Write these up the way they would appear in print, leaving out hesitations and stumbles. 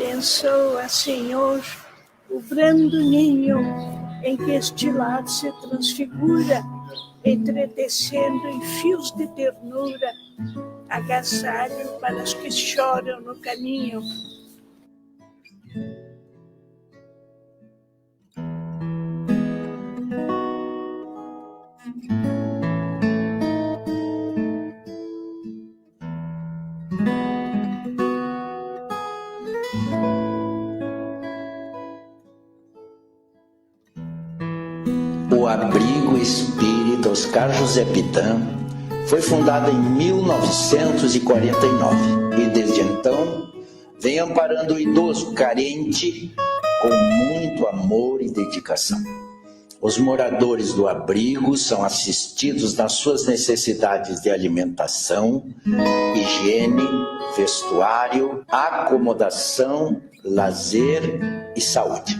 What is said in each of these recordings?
Abençoa, Senhor, o brando ninho em que este lar se transfigura, entretecendo em fios de ternura, agasalho para os que choram no caminho. O Abrigo Espírita Oscar José Pitã foi fundado em 1949 e desde então vem amparando o idoso carente com muito amor e dedicação. Os moradores do abrigo são assistidos nas suas necessidades de alimentação, higiene, vestuário, acomodação, lazer e saúde.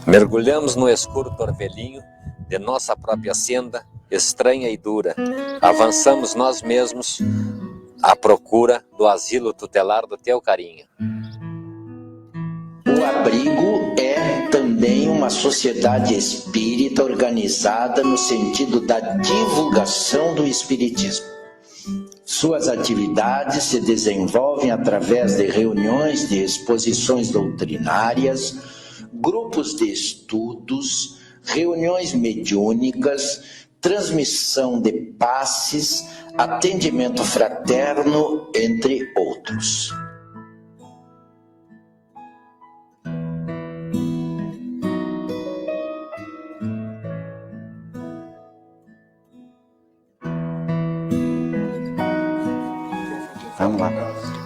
Mergulhamos no escuro torvelinho de nossa própria senda, estranha e dura. Avançamos nós mesmos à procura do asilo tutelar do teu carinho. O abrigo é também uma sociedade espírita organizada no sentido da divulgação do espiritismo. Suas atividades se desenvolvem através de reuniões de exposições doutrinárias, grupos de estudos, reuniões mediúnicas, transmissão de passes, atendimento fraterno, entre outros. Vamos lá.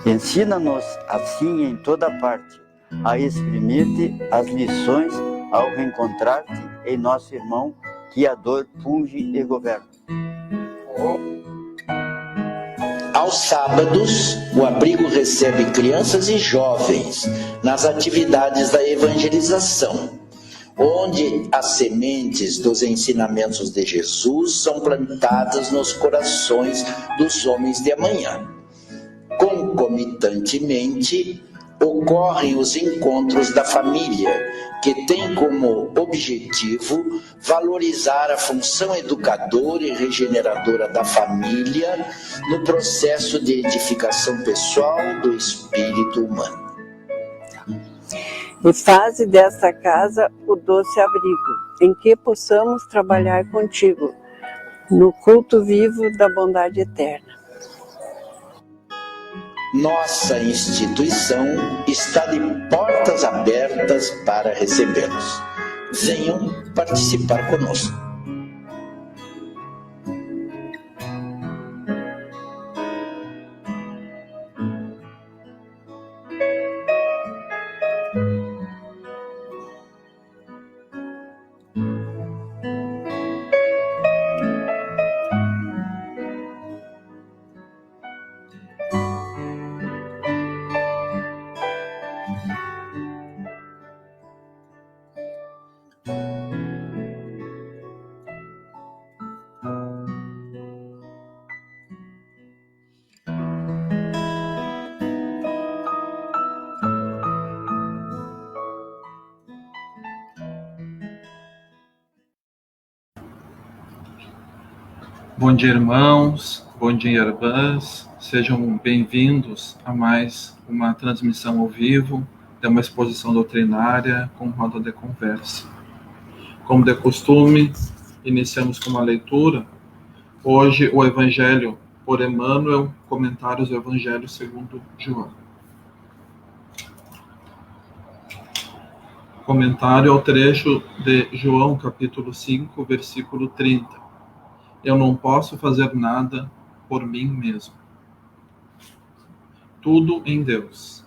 Ensina-nos assim em toda parte a exprimir-te as lições ao reencontrar-te em nosso irmão que a dor punge e governa. Aos sábados, o abrigo recebe crianças e jovens nas atividades da evangelização, onde as sementes dos ensinamentos de Jesus são plantadas nos corações dos homens de amanhã. Concomitantemente, ocorrem os encontros da família, que tem como objetivo valorizar a função educadora e regeneradora da família no processo de edificação pessoal do espírito humano. E faze desta casa o doce abrigo, em que possamos trabalhar contigo, no culto vivo da bondade eterna. Nossa instituição está de portas abertas para recebê-los. Venham participar conosco. Bom dia, irmãos, bom dia, irmãs, sejam bem-vindos a mais uma transmissão ao vivo de uma exposição doutrinária com roda de conversa. Como de costume, iniciamos com uma leitura. Hoje, o Evangelho por Emmanuel, comentários do Evangelho segundo João. Comentário ao trecho de João, capítulo 5, versículo 30. Eu não posso fazer nada por mim mesmo. Tudo em Deus.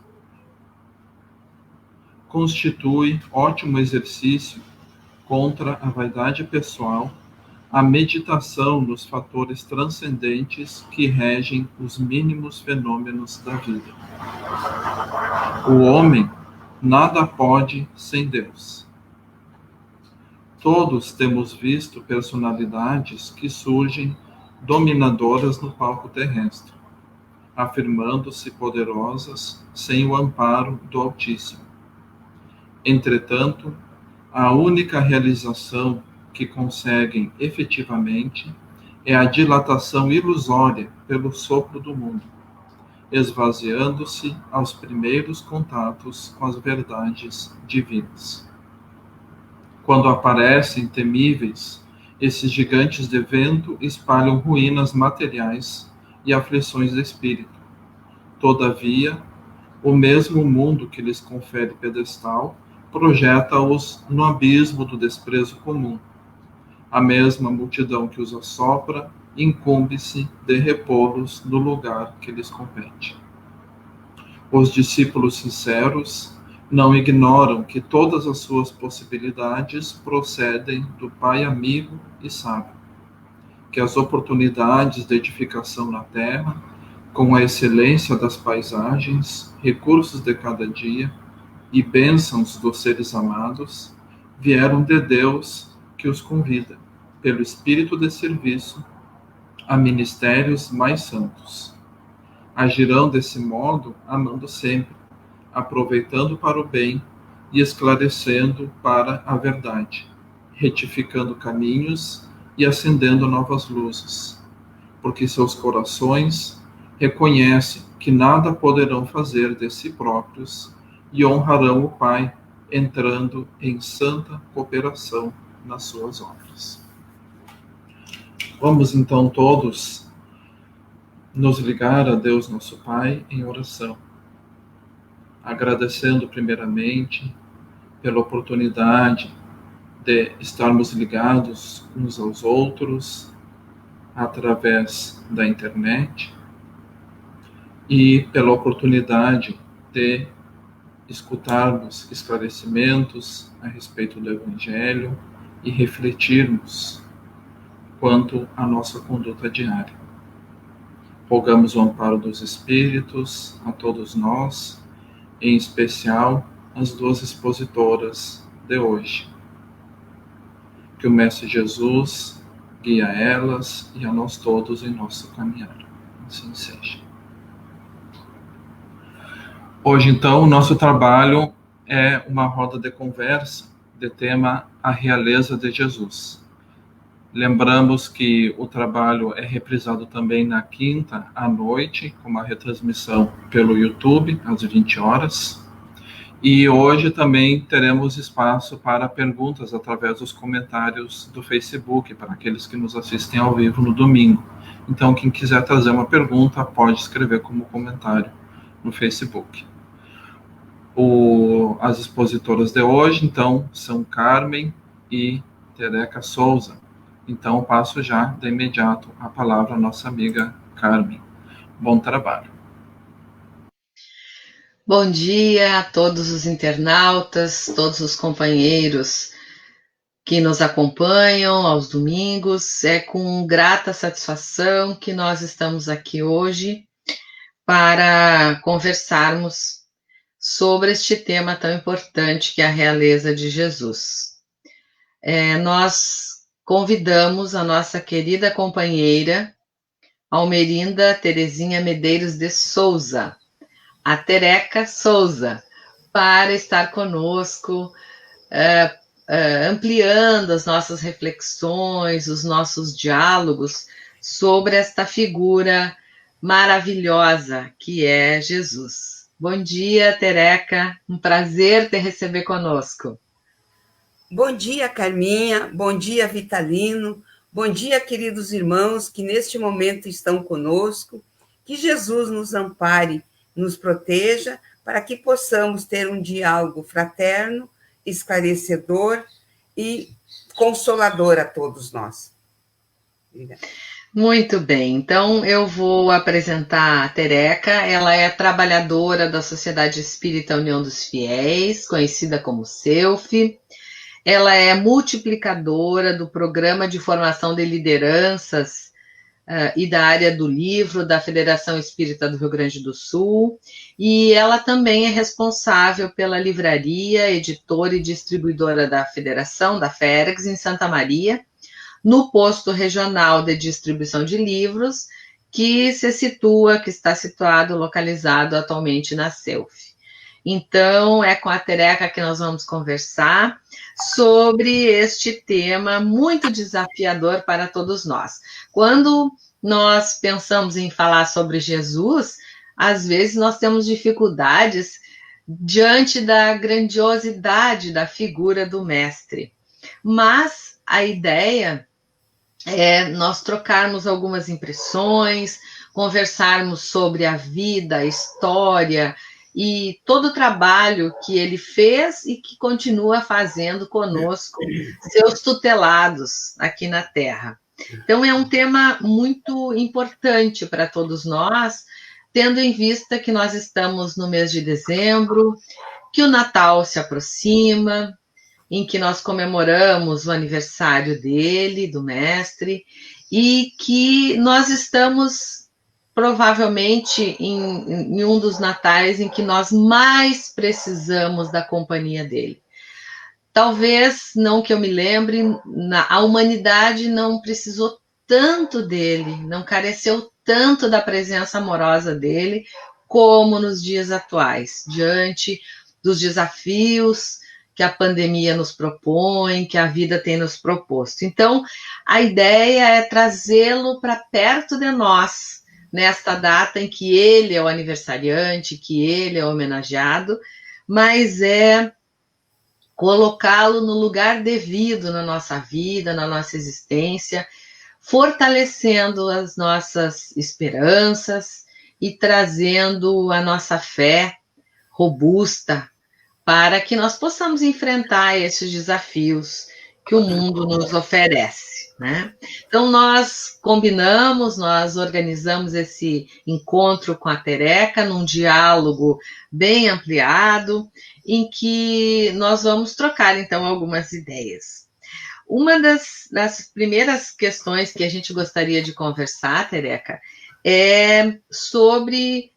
Constitui ótimo exercício contra a vaidade pessoal, a meditação nos fatores transcendentes que regem os mínimos fenômenos da vida. O homem nada pode sem Deus. Todos temos visto personalidades que surgem dominadoras no palco terrestre, afirmando-se poderosas sem o amparo do Altíssimo. Entretanto, a única realização que conseguem efetivamente é a dilatação ilusória pelo sopro do mundo, esvaziando-se aos primeiros contatos com as verdades divinas. Quando aparecem temíveis, esses gigantes de vento espalham ruínas materiais e aflições de espírito. Todavia, o mesmo mundo que lhes confere pedestal projeta-os no abismo do desprezo comum. A mesma multidão que os assopra incumbe-se de repô-los no lugar que lhes compete. Os discípulos sinceros não ignoram que todas as suas possibilidades procedem do Pai amigo e sábio, que as oportunidades de edificação na terra, com a excelência das paisagens, recursos de cada dia e bênçãos dos seres amados, vieram de Deus que os convida, pelo espírito de serviço, a ministérios mais santos. Agirão desse modo, amando sempre, aproveitando para o bem e esclarecendo para a verdade, retificando caminhos e acendendo novas luzes, porque seus corações reconhecem que nada poderão fazer de si próprios e honrarão o Pai, entrando em santa cooperação nas suas obras. Vamos então todos nos ligar a Deus nosso Pai em oração, agradecendo primeiramente pela oportunidade de estarmos ligados uns aos outros através da internet e pela oportunidade de escutarmos esclarecimentos a respeito do Evangelho e refletirmos quanto à nossa conduta diária. Rogamos o amparo dos Espíritos a todos nós, em especial as duas expositoras de hoje. Que o Mestre Jesus guie a elas e a nós todos em nosso caminhar. Assim seja. Hoje, então, o nosso trabalho é uma roda de conversa de tema A Realeza de Jesus. Lembramos que o trabalho é reprisado também na quinta à noite, com uma retransmissão pelo YouTube, às 20 horas. E hoje também teremos espaço para perguntas através dos comentários do Facebook, para aqueles que nos assistem ao vivo no domingo. Então, quem quiser trazer uma pergunta, pode escrever como comentário no Facebook. As expositoras de hoje, então, são Carmen e Tereca Souza. Então, passo já de imediato a palavra à nossa amiga Carmen. Bom trabalho. Bom dia a todos os internautas, todos os companheiros que nos acompanham aos domingos. É com grata satisfação que nós estamos aqui hoje para conversarmos sobre este tema tão importante que é a realeza de Jesus. Nós convidamos a nossa querida companheira Almerinda Terezinha Medeiros de Souza, a Tereca Souza, para estar conosco, ampliando as nossas reflexões, os nossos diálogos sobre esta figura maravilhosa que é Jesus. Bom dia, Tereca, um prazer te receber conosco. Bom dia, Carminha, bom dia, Vitalino, bom dia, queridos irmãos que neste momento estão conosco, que Jesus nos ampare, nos proteja, para que possamos ter um diálogo fraterno, esclarecedor e consolador a todos nós. Obrigada. Muito bem, então eu vou apresentar a Tereca. Ela é trabalhadora da Sociedade Espírita União dos Fiéis, conhecida como SEUF. Ela é multiplicadora do Programa de Formação de Lideranças e da área do livro da Federação Espírita do Rio Grande do Sul, e ela também é responsável pela livraria, editora e distribuidora da Federação, da FERGS, em Santa Maria, no posto regional de distribuição de livros, que está situado, localizado atualmente na CEUF. Então, é com a Tereca que nós vamos conversar sobre este tema muito desafiador para todos nós. Quando nós pensamos em falar sobre Jesus, às vezes nós temos dificuldades diante da grandiosidade da figura do Mestre. Mas a ideia é nós trocarmos algumas impressões, conversarmos sobre a vida, a história e todo o trabalho que ele fez e que continua fazendo conosco, seus tutelados aqui na Terra. Então, é um tema muito importante para todos nós, tendo em vista que nós estamos no mês de dezembro, que o Natal se aproxima, em que nós comemoramos o aniversário dele, do Mestre, e que nós estamos provavelmente em um dos natais em que nós mais precisamos da companhia dele. Talvez, não que eu me lembre, a humanidade não precisou tanto dele, não careceu tanto da presença amorosa dele, como nos dias atuais, diante dos desafios que a pandemia nos propõe, que a vida tem nos proposto. Então, a ideia é trazê-lo para perto de nós, nesta data em que ele é o aniversariante, que ele é o homenageado, mas é colocá-lo no lugar devido na nossa vida, na nossa existência, fortalecendo as nossas esperanças e trazendo a nossa fé robusta para que nós possamos enfrentar esses desafios que o mundo nos oferece, né? Então, nós combinamos, nós organizamos esse encontro com a Tereca num diálogo bem ampliado, em que nós vamos trocar, então, algumas ideias. Uma das primeiras questões que a gente gostaria de conversar, Tereca, é sobre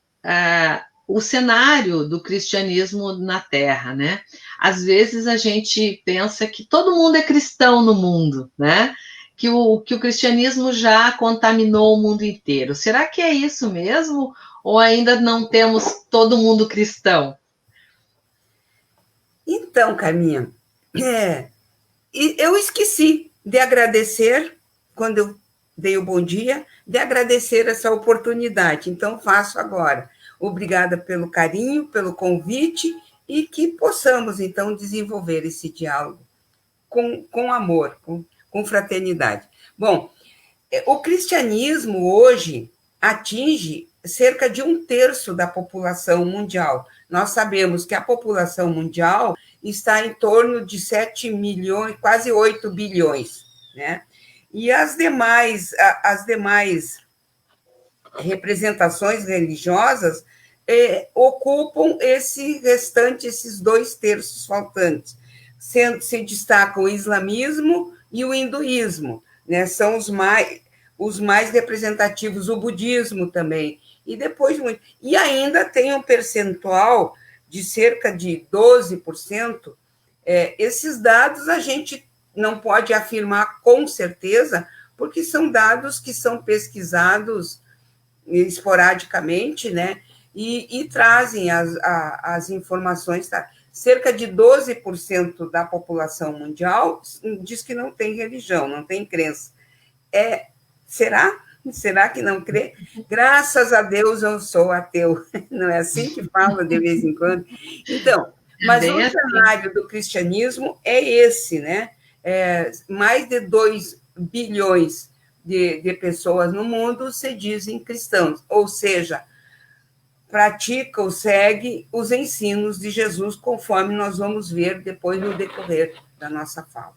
o cenário do cristianismo na Terra, né? Às vezes a gente pensa que todo mundo é cristão no mundo, né? Que o cristianismo já contaminou o mundo inteiro. Será que é isso mesmo? Ou ainda não temos todo mundo cristão? Então, Carminha, eu esqueci de agradecer, quando eu dei o bom dia, de agradecer essa oportunidade. Então, faço agora. Obrigada pelo carinho, pelo convite, e que possamos, então, desenvolver esse diálogo com amor, com fraternidade. Bom, o cristianismo hoje atinge cerca de 1/3 da população mundial. Nós sabemos que a população mundial está em torno de 7 milhões, quase 8 bilhões, né? E as demais representações religiosas ocupam esses 2/3 faltantes. Se destacam o islamismo e o hinduísmo, né? São os mais representativos, o budismo também, e depois muito. E ainda tem um percentual de cerca de 12%. Esses dados a gente não pode afirmar com certeza, porque são dados que são pesquisados esporadicamente, né? E trazem as informações. Tá? Cerca de 12% da população mundial diz que não tem religião, não tem crença. Será? Será que não crê? Graças a Deus eu sou ateu. Não é assim que fala de vez em quando? Então, mas o cenário do cristianismo é esse, né? Mais de 2 bilhões de pessoas no mundo se dizem cristãos, ou seja, pratica ou segue os ensinos de Jesus, conforme nós vamos ver depois no decorrer da nossa fala.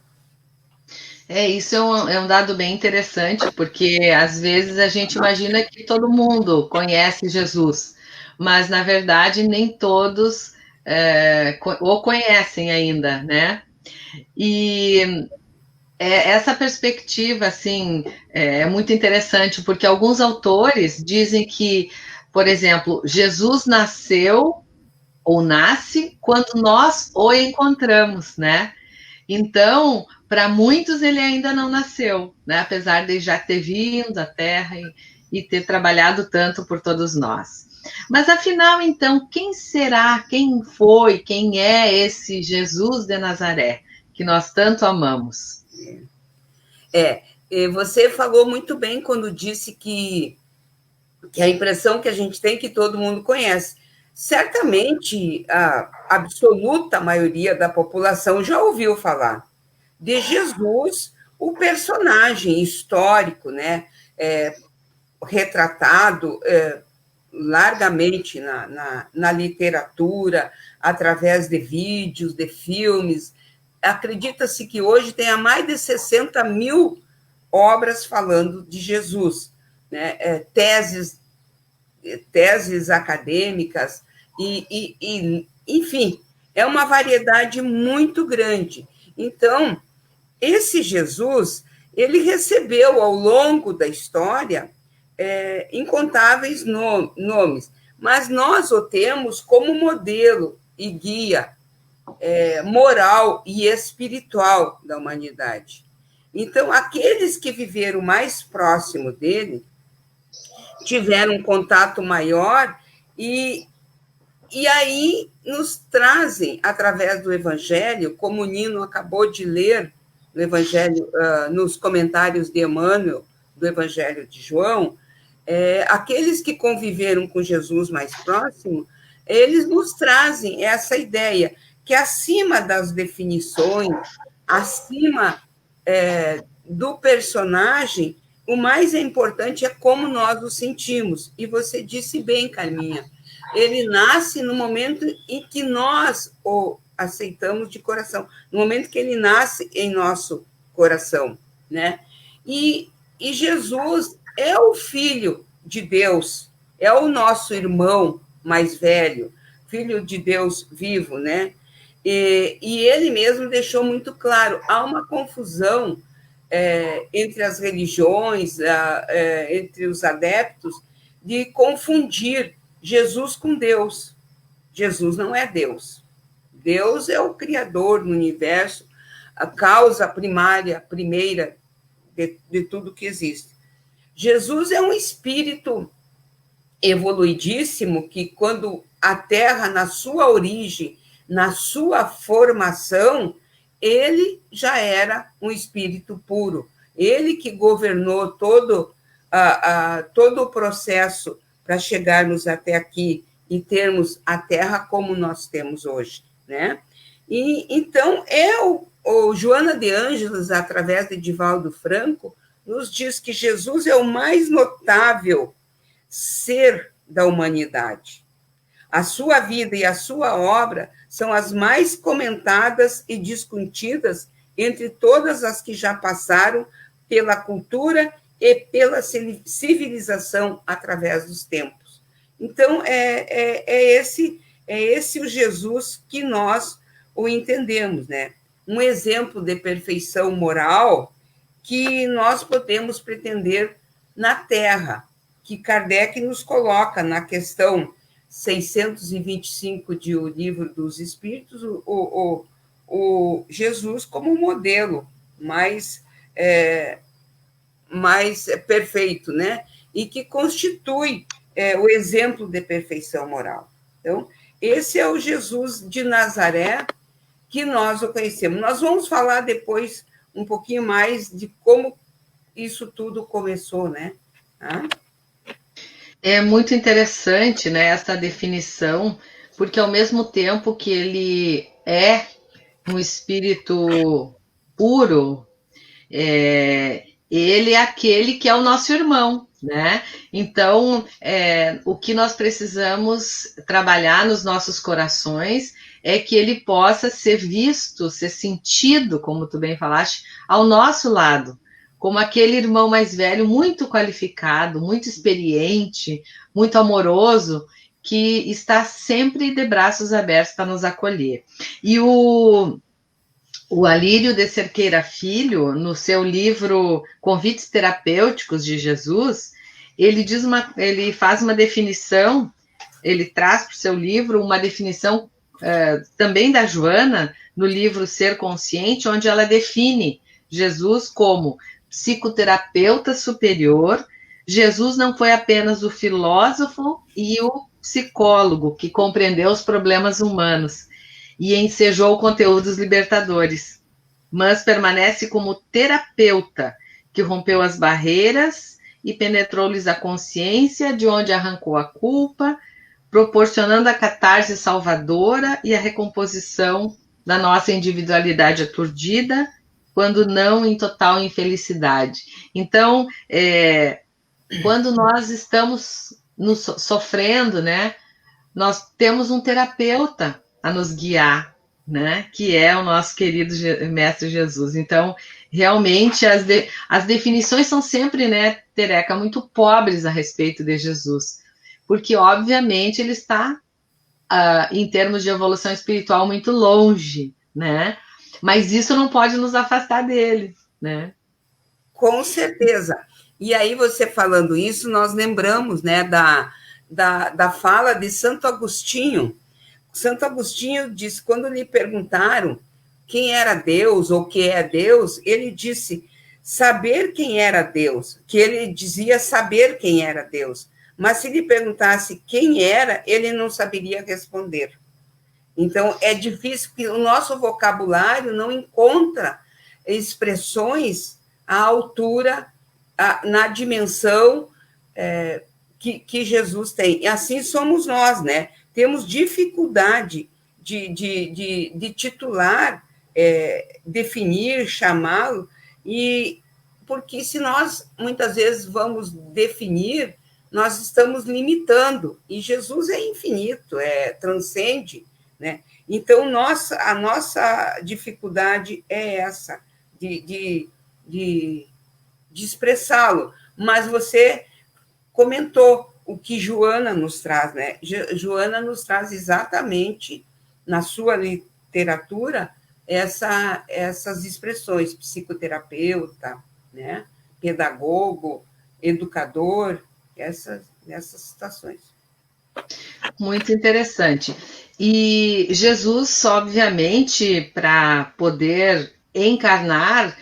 Isso é um dado bem interessante, porque às vezes a gente imagina que todo mundo conhece Jesus, mas na verdade nem todos o conhecem ainda, né? E essa perspectiva, assim, é muito interessante, porque alguns autores dizem que, por exemplo, Jesus nasceu ou nasce quando nós o encontramos, né? Então, para muitos ele ainda não nasceu, né? Apesar de já ter vindo à Terra e ter trabalhado tanto por todos nós. Mas afinal, então, quem será, quem foi, quem é esse Jesus de Nazaré que nós tanto amamos? Você falou muito bem quando disse que a impressão que a gente tem que todo mundo conhece. Certamente, a absoluta maioria da população já ouviu falar de Jesus, o personagem histórico, né? Retratado largamente na literatura, através de vídeos, de filmes. Acredita-se que hoje tenha mais de 60 mil obras falando de Jesus, né? Teses acadêmicas, enfim, é uma variedade muito grande. Então, esse Jesus, ele recebeu ao longo da história incontáveis nomes, mas nós o temos como modelo e guia moral e espiritual da humanidade. Então, aqueles que viveram mais próximo dele tiveram um contato maior e aí nos trazem, através do Evangelho, como o Nino acabou de ler no Evangelho, nos comentários de Emmanuel, do Evangelho de João, aqueles que conviveram com Jesus mais próximo, eles nos trazem essa ideia que acima das definições, acima do personagem, o mais importante é como nós o sentimos. E você disse bem, Carminha, ele nasce no momento em que nós o aceitamos de coração, no momento que ele nasce em nosso coração, né? E Jesus é o Filho de Deus, é o nosso irmão mais velho, Filho de Deus vivo, né? E ele mesmo deixou muito claro, há uma confusão entre as religiões, entre os adeptos, de confundir Jesus com Deus. Jesus não é Deus. Deus é o Criador do universo, a causa primária, primeira de tudo que existe. Jesus é um espírito evoluidíssimo que, quando a Terra, na sua origem, na sua formação, ele já era um espírito puro. Ele que governou todo o processo para chegarmos até aqui e termos a Terra como nós temos hoje, né? E então o Joana de Ângeles, através de Divaldo Franco, nos diz que Jesus é o mais notável ser da humanidade. A sua vida e a sua obra são as mais comentadas e discutidas entre todas as que já passaram pela cultura e pela civilização através dos tempos. Então, é esse o Jesus que nós o entendemos, né? Um exemplo de perfeição moral que nós podemos pretender na Terra, que Kardec nos coloca na questão 625 de O Livro dos Espíritos, o Jesus como modelo mais perfeito, né? E que constitui o exemplo de perfeição moral. Então, esse é o Jesus de Nazaré que nós o conhecemos. Nós vamos falar depois um pouquinho mais de como isso tudo começou, né? É muito interessante, né, essa definição, porque ao mesmo tempo que ele é um espírito puro, ele é aquele que é o nosso irmão, né? Então, o que nós precisamos trabalhar nos nossos corações é que ele possa ser visto, ser sentido, como tu bem falaste, ao nosso lado, como aquele irmão mais velho, muito qualificado, muito experiente, muito amoroso, que está sempre de braços abertos para nos acolher. E o Alírio de Cerqueira Filho, no seu livro Convites Terapêuticos de Jesus, ele faz uma definição, ele traz para o seu livro uma definição também da Joana, no livro Ser Consciente, onde ela define Jesus como psicoterapeuta superior. Jesus não foi apenas o filósofo e o psicólogo que compreendeu os problemas humanos e ensejou conteúdos libertadores, mas permanece como terapeuta que rompeu as barreiras e penetrou-lhes a consciência, de onde arrancou a culpa, proporcionando a catarse salvadora e a recomposição da nossa individualidade aturdida, quando não em total infelicidade. Então, quando nós estamos sofrendo, né, nós temos um terapeuta a nos guiar, né, que é o nosso querido Mestre Jesus. Então, realmente, as definições são sempre, né, Tereca, muito pobres a respeito de Jesus, porque, obviamente, ele está, em termos de evolução espiritual, muito longe, né, mas isso não pode nos afastar dele, né. Com certeza. E aí, você falando isso, nós lembramos, né, da fala de Santo Agostinho. Santo Agostinho disse, quando lhe perguntaram quem era Deus ou o que é Deus, ele disse saber quem era Deus, que ele dizia saber quem era Deus, mas se lhe perguntasse quem era, ele não saberia responder. Então, é difícil, porque o nosso vocabulário não encontra expressões à altura, na dimensão que Jesus tem. E assim somos nós, né? Temos dificuldade de titular, definir, chamá-lo, porque se nós, muitas vezes, vamos definir, nós estamos limitando, e Jesus é infinito, transcende, né? Então, a nossa dificuldade é essa, de expressá-lo. Mas você comentou o que Joana nos traz, né? Joana nos traz exatamente, na sua literatura, essas expressões, psicoterapeuta, né? Pedagogo, educador, essas citações. Muito interessante. E Jesus, obviamente, para poder encarnar,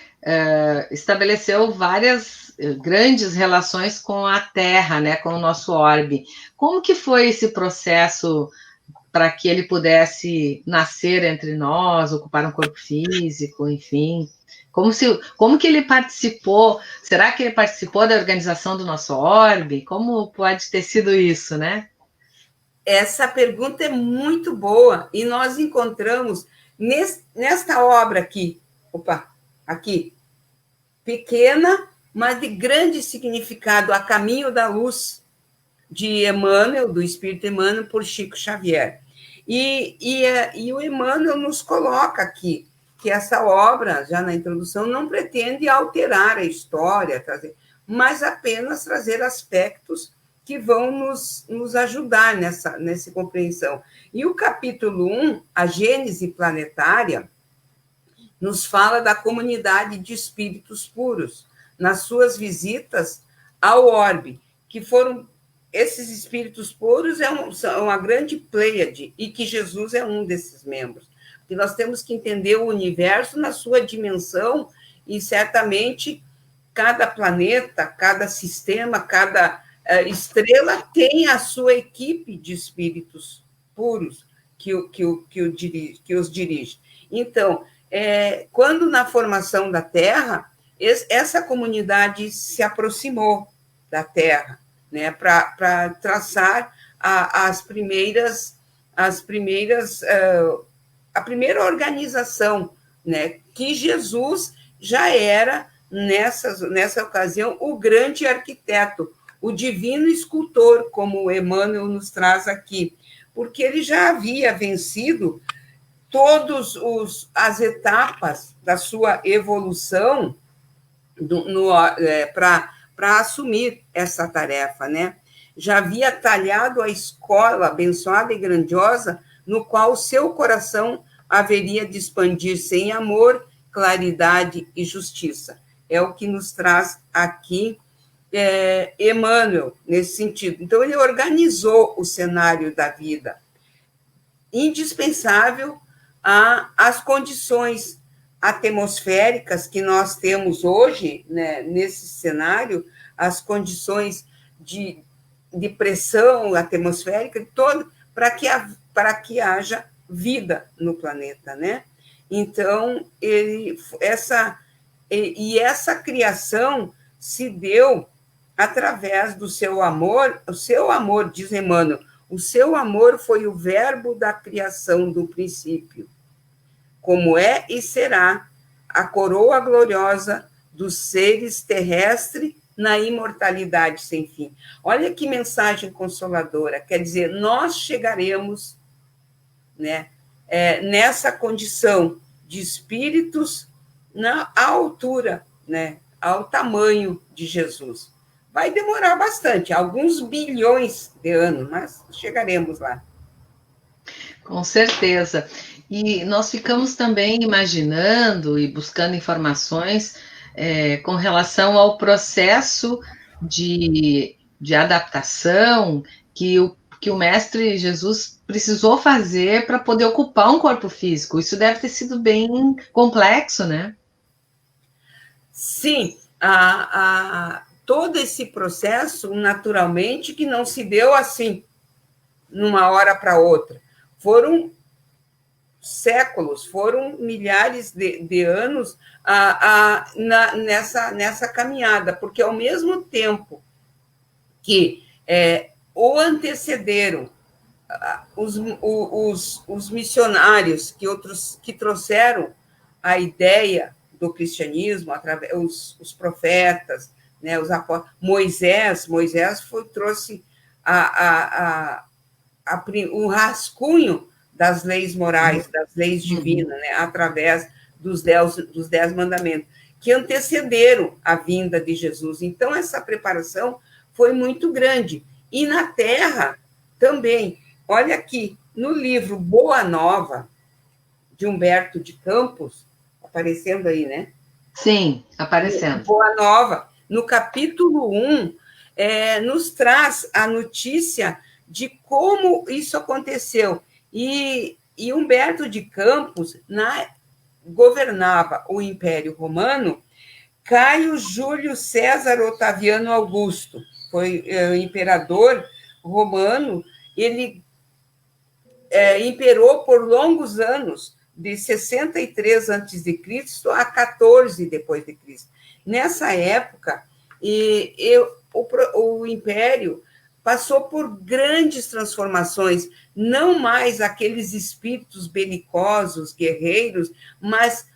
estabeleceu várias grandes relações com a Terra, né, com o nosso orbe. Como que foi esse processo para que ele pudesse nascer entre nós, ocupar um corpo físico, enfim? Como que ele participou? Será que ele participou da organização do nosso orbe? Como pode ter sido isso, né? Essa pergunta é muito boa, e nós encontramos nesta obra aqui, pequena, mas de grande significado, A Caminho da Luz, de Emmanuel, do Espírito Emmanuel, por Chico Xavier. E o Emmanuel nos coloca aqui que essa obra, já na introdução, não pretende alterar a história, mas apenas trazer aspectos que vão nos ajudar nessa compreensão. E o capítulo 1, a Gênese Planetária, nos fala da comunidade de espíritos puros, nas suas visitas ao orbe, que foram esses espíritos puros, são uma grande pleiade, e que Jesus é um desses membros. E nós temos que entender o universo na sua dimensão, e certamente cada planeta, cada sistema, cada estrela tem a sua equipe de espíritos puros que os dirige. Então, quando na formação da Terra, essa comunidade se aproximou da Terra, né, para traçar a primeira organização, né, que Jesus já era, nessa ocasião, o grande arquiteto, o divino escultor, como Emmanuel nos traz aqui, porque ele já havia vencido todas as etapas da sua evolução para assumir essa tarefa, né? Já havia talhado a escola abençoada e grandiosa no qual seu coração haveria de expandir-se em amor, claridade e justiça. É o que nos traz aqui Emmanuel, nesse sentido. Então, ele organizou o cenário da vida. indispensável às condições atmosféricas que nós temos hoje, né, nesse cenário, as condições de pressão atmosférica, para que haja vida no planeta, né? Então, essa criação se deu através do seu amor. O seu amor, diz Emmanuel, o seu amor foi o verbo da criação do princípio, como é e será a coroa gloriosa dos seres terrestres na imortalidade sem fim. Olha que mensagem consoladora. Quer dizer, nós chegaremos, né, nessa condição de espíritos à altura, né, ao tamanho de Jesus. Vai demorar bastante, alguns bilhões de anos, mas chegaremos lá. Com certeza. E nós ficamos também imaginando e buscando informações com relação ao processo de adaptação que o Mestre Jesus precisou fazer para poder ocupar um corpo físico. Isso deve ter sido bem complexo, né? Sim, todo esse processo, naturalmente, que não se deu assim, numa hora para outra. Foram séculos, foram milhares de anos nessa caminhada, porque ao mesmo tempo que o antecederam os missionários que trouxeram a ideia do cristianismo, através os profetas, né, os apóstolos. Moisés trouxe o rascunho das leis morais, das leis divinas, né, através dos 10 mandamentos, que antecederam a vinda de Jesus. Então, essa preparação foi muito grande. E na Terra também. Olha aqui, no livro Boa Nova, de Humberto de Campos, aparecendo aí, né? Sim, aparecendo. Boa Nova, no capítulo 1, nos traz a notícia de como isso aconteceu. E Humberto de Campos governava o Império Romano. Caio Júlio César Otaviano Augusto foi o imperador romano. Ele imperou por longos anos, de 63 a.C. a 14 depois de Cristo. Nessa época, o Império passou por grandes transformações, não mais aqueles espíritos belicosos, guerreiros, mas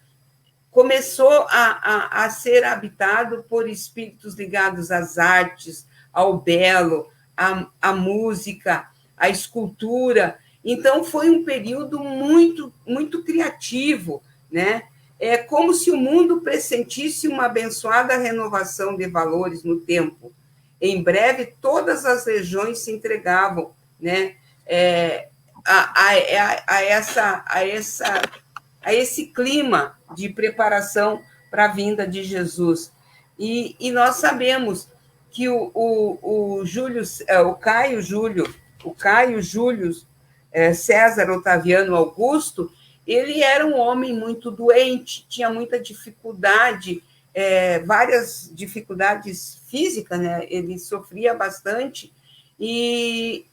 começou a ser habitado por espíritos ligados às artes, ao belo, à música, à escultura. Então, foi um período muito, muito criativo, né? É como se o mundo pressentisse uma abençoada renovação de valores no tempo. Em breve, todas as regiões se entregavam, né, a esse clima de preparação para a vinda de Jesus. E nós sabemos que o Caio Júlio César Otaviano Augusto, ele era um homem muito doente, tinha muita dificuldade, várias dificuldades físicas, né? Ele sofria bastante e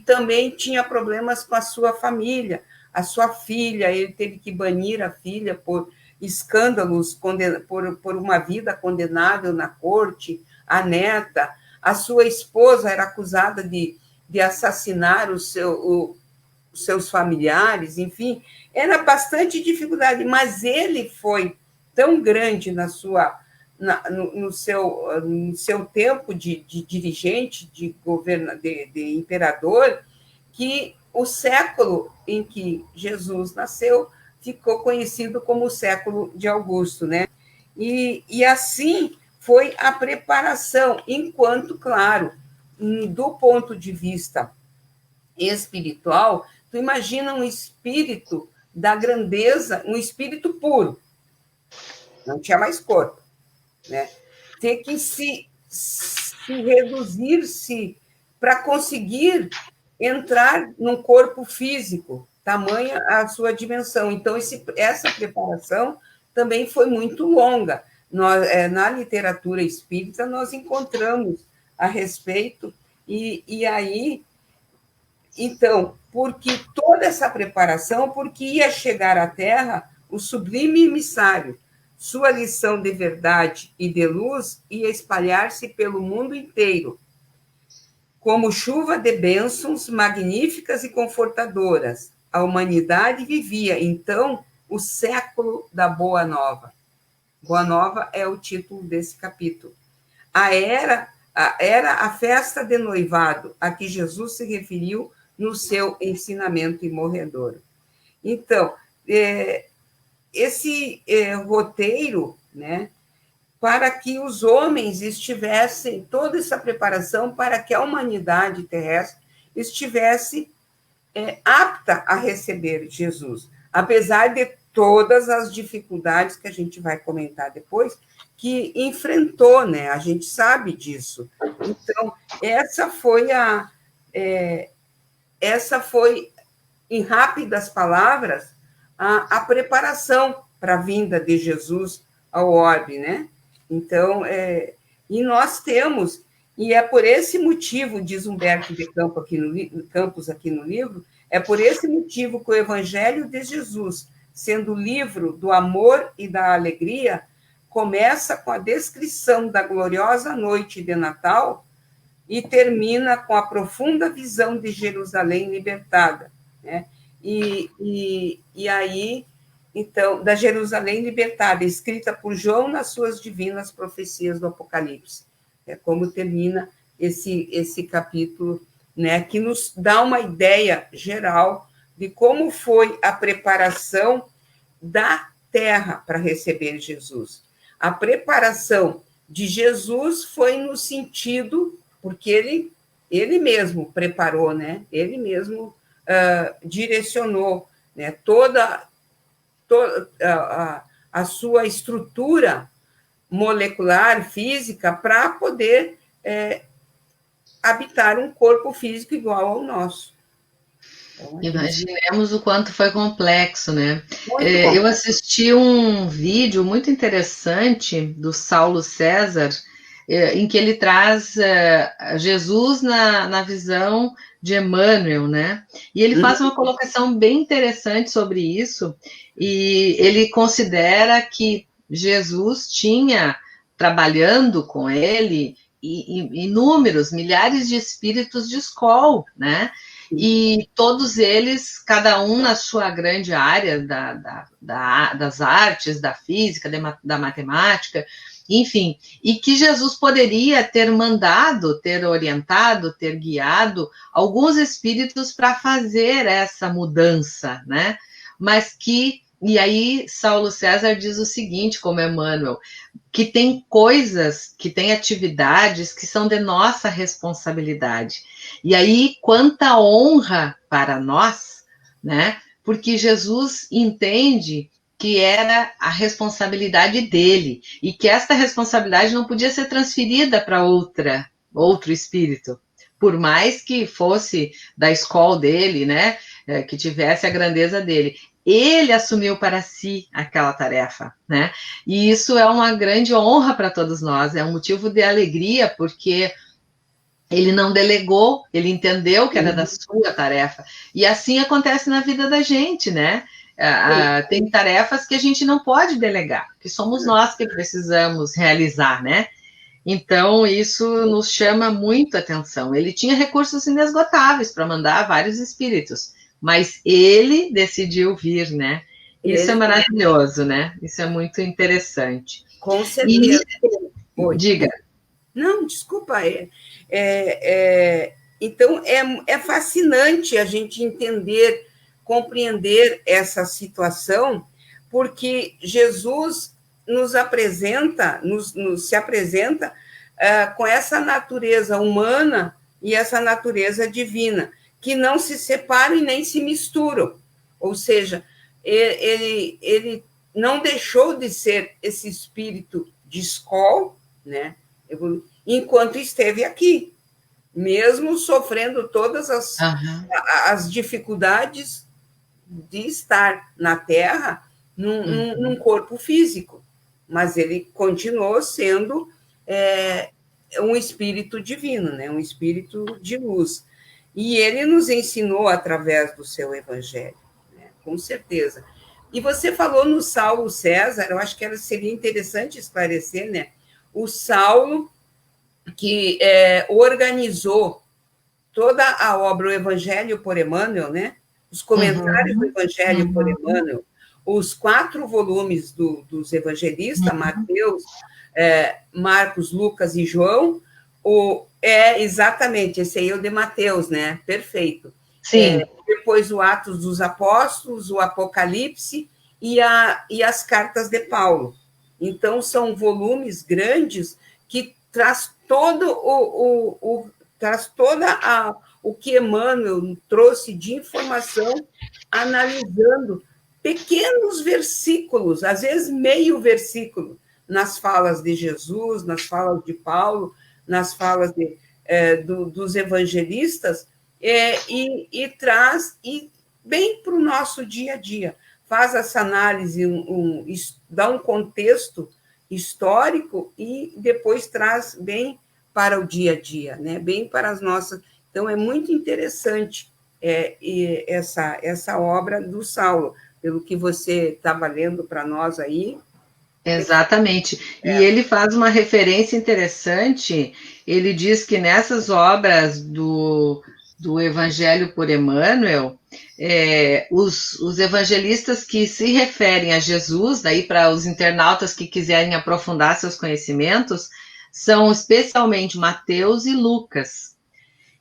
também tinha problemas com a sua família. A sua filha, ele teve que banir a filha por escândalos, por uma vida condenável na corte, a neta. A sua esposa era acusada de assassinar os seus familiares, enfim, era bastante dificuldade, mas ele foi tão grande no seu tempo de dirigente, de imperador, que o século em que Jesus nasceu ficou conhecido como o século de Augusto, né? E assim foi a preparação, enquanto, claro, do ponto de vista espiritual, tu imagina um espírito da grandeza, um espírito puro, não tinha mais corpo, né? Ter que se reduzir-se para conseguir entrar num corpo físico, tamanha a sua dimensão. Então, essa preparação também foi muito longa. Na literatura espírita, nós encontramos a respeito, e aí, então, porque toda essa preparação, porque ia chegar à Terra o sublime emissário, sua lição de verdade e de luz ia espalhar-se pelo mundo inteiro, como chuva de bênçãos magníficas e confortadoras. A humanidade vivia, então, o século da Boa Nova. Boa Nova é o título desse capítulo. Era a festa de noivado a que Jesus se referiu no seu ensinamento imorredouro. Então, esse roteiro, né, para que os homens estivessem, toda essa preparação para que a humanidade terrestre estivesse apta a receber Jesus, apesar de todas as dificuldades que a gente vai comentar depois, que enfrentou, né? A gente sabe disso. Então, essa foi, em rápidas palavras, a preparação para a vinda de Jesus ao orbe, né? Então, e nós temos, e é por esse motivo, diz Humberto de Campos aqui no livro, é por esse motivo que o Evangelho de Jesus, sendo o livro do amor e da alegria, começa com a descrição da gloriosa noite de Natal e termina com a profunda visão de Jerusalém libertada, né? E aí, então, da Jerusalém libertada, escrita por João nas suas divinas profecias do Apocalipse. É como termina esse capítulo, né, que nos dá uma ideia geral de como foi a preparação da terra para receber Jesus. A preparação de Jesus foi no sentido, porque ele mesmo preparou, né? Ele mesmo direcionou, né, toda a sua estrutura molecular, física, para poder habitar um corpo físico igual ao nosso. Então, imaginemos o quanto foi complexo, né? Eu assisti um vídeo muito interessante do Saulo César, em que ele traz Jesus na visão de Emmanuel, né? E ele faz uma colocação bem interessante sobre isso, e ele considera que Jesus tinha, trabalhando com ele, inúmeros, milhares de espíritos de escola, né? E todos eles, cada um na sua grande área das artes, da física, da matemática, enfim, e que Jesus poderia ter mandado, ter orientado, ter guiado alguns espíritos para fazer essa mudança, né? Mas e aí Saulo César diz o seguinte, como Emmanuel, que tem coisas, que tem atividades que são de nossa responsabilidade. E aí, quanta honra para nós, né? Porque Jesus entende que era a responsabilidade dele, e que esta responsabilidade não podia ser transferida para outro espírito, por mais que fosse da escola dele, né, que tivesse a grandeza dele. Ele assumiu para si aquela tarefa, né? E isso é uma grande honra para todos nós, é um motivo de alegria, porque ele não delegou, ele entendeu que era da sua tarefa. E assim acontece na vida da gente, né? Tem tarefas que a gente não pode delegar, que somos nós que precisamos realizar, né? Então, isso nos chama muito a atenção. Ele tinha recursos inesgotáveis para mandar vários espíritos, mas ele decidiu vir, né? Isso é maravilhoso, né? Isso é muito interessante. Com certeza. Diga. Não, desculpa. Então, é fascinante a gente entender, compreender essa situação, porque Jesus nos apresenta, se apresenta com essa natureza humana e essa natureza divina, que não se separam e nem se misturam. Ou seja, ele não deixou de ser esse espírito de escola, né, enquanto esteve aqui, mesmo sofrendo todas as dificuldades de estar na Terra num corpo físico, mas ele continuou sendo um espírito divino, né? Um espírito de luz. E ele nos ensinou através do seu evangelho, né? Com certeza. E você falou no Saulo César, eu acho que seria interessante esclarecer, né? O Saulo, que organizou toda a obra, o Evangelho por Emmanuel, né? Os comentários do Evangelho por Emmanuel, os 4 volumes dos evangelistas, Mateus, Marcos, Lucas e João, exatamente, esse aí é o de Mateus, né? Perfeito. Sim. Depois o Atos dos Apóstolos, o Apocalipse e as cartas de Paulo. Então, são volumes grandes que traz todo o que Emmanuel trouxe de informação, analisando pequenos versículos, às vezes meio versículo, nas falas de Jesus, nas falas de Paulo, nas falas dos evangelistas, e traz bem para o nosso dia a dia. Faz essa análise, dá um contexto histórico e depois traz bem para o dia a dia, né? Bem para as nossas... Então, é muito interessante essa obra do Saulo, pelo que você estava lendo para nós aí. Exatamente. E ele faz uma referência interessante, ele diz que nessas obras do Evangelho por Emmanuel, os evangelistas que se referem a Jesus, daí para os internautas que quiserem aprofundar seus conhecimentos, são especialmente Mateus e Lucas.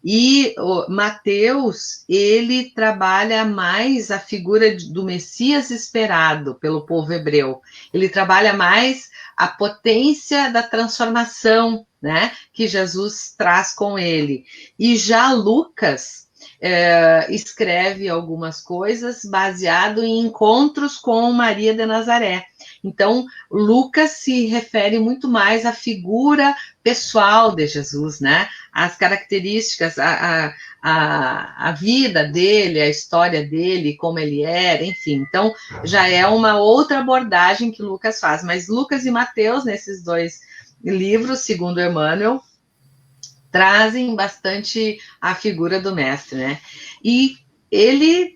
E Mateus, ele trabalha mais a figura do Messias esperado pelo povo hebreu. Ele trabalha mais a potência da transformação, né, que Jesus traz com ele. E já Lucas escreve algumas coisas baseado em encontros com Maria de Nazaré. Então, Lucas se refere muito mais à figura pessoal de Jesus, né? As características, a vida dele, a história dele, como ele era, enfim. Então, já é uma outra abordagem que Lucas faz. Mas Lucas e Mateus, nesses 2 livros, segundo Emmanuel, trazem bastante a figura do mestre, né? E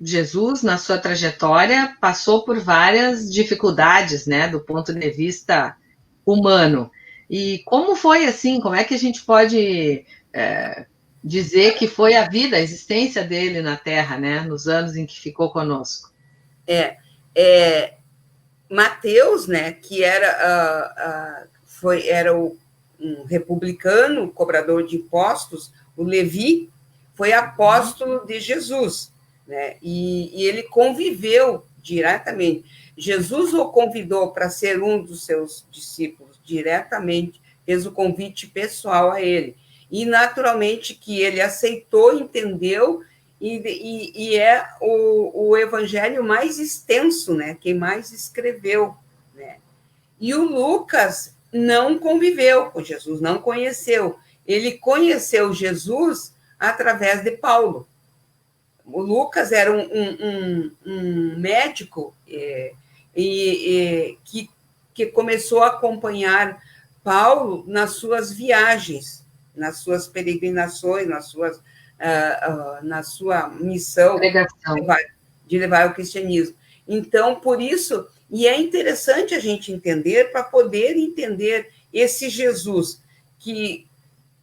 Jesus, na sua trajetória, passou por várias dificuldades, né, do ponto de vista humano. E como foi assim? Como é que a gente pode dizer que foi a vida, a existência dele na Terra, né, nos anos em que ficou conosco? Mateus, né, que era um republicano, cobrador de impostos, o Levi, foi apóstolo de Jesus, né? E ele conviveu diretamente. Jesus o convidou para ser um dos seus discípulos diretamente, fez o convite pessoal a ele. E, naturalmente, que ele aceitou, entendeu, e é o evangelho mais extenso, né? Quem mais escreveu, né? E o Lucas não conviveu com Jesus, não conheceu. Ele conheceu Jesus através de Paulo. O Lucas era um médico que começou a acompanhar Paulo nas suas viagens, nas suas peregrinações, na sua missão de levar o cristianismo. Então, por isso, e é interessante a gente entender, para poder entender esse Jesus, que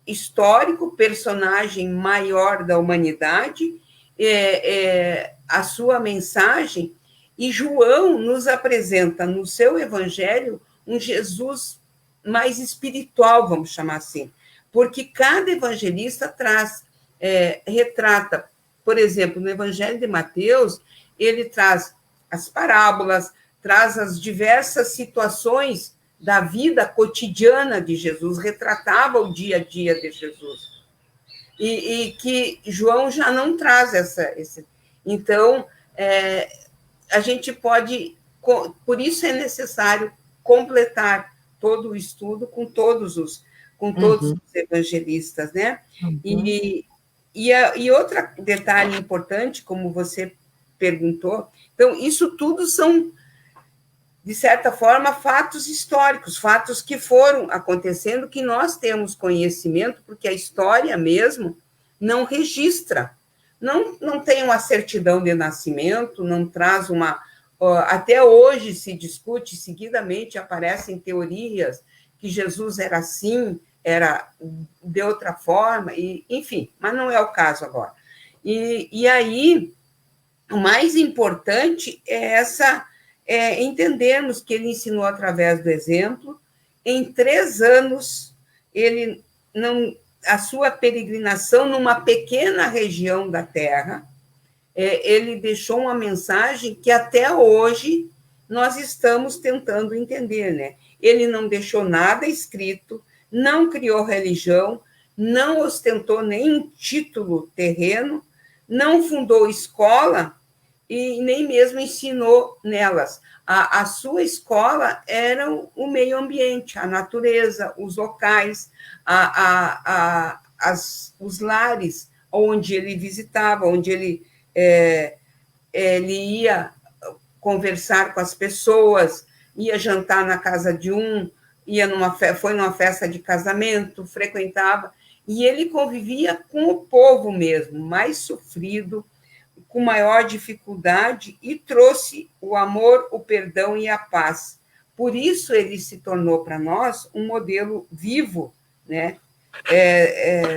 histórico, personagem maior da humanidade, a sua mensagem, e João nos apresenta no seu evangelho um Jesus mais espiritual, vamos chamar assim, porque cada evangelista retrata, por exemplo, no evangelho de Mateus, ele traz as parábolas, traz as diversas situações da vida cotidiana de Jesus, retratava o dia a dia de Jesus. E que João já não traz esse. Então, a gente pode... Por isso é necessário completar todo o estudo com todos os evangelistas, né? E outro detalhe importante, como você perguntou. Então, isso tudo são, de certa forma, fatos históricos, fatos que foram acontecendo, que nós temos conhecimento, porque a história mesmo não registra, não tem uma certidão de nascimento, não traz uma... Até hoje se discute, seguidamente aparecem teorias que Jesus era assim, era de outra forma, e, enfim, mas não é o caso agora. E aí, o mais importante é entendermos que ele ensinou através do exemplo. Em 3 anos, a sua peregrinação numa pequena região da Terra, ele deixou uma mensagem que até hoje nós estamos tentando entender, né? Ele não deixou nada escrito, não criou religião, não ostentou nenhum título terreno, não fundou escola e nem mesmo ensinou nelas. A sua escola era o meio ambiente, a natureza, os locais, os lares onde ele visitava, onde ele ia conversar com as pessoas, ia jantar na casa de foi numa festa de casamento, frequentava, e ele convivia com o povo mesmo, mais sofrido, com maior dificuldade, e trouxe o amor, o perdão e a paz. Por isso ele se tornou para nós um modelo vivo, né,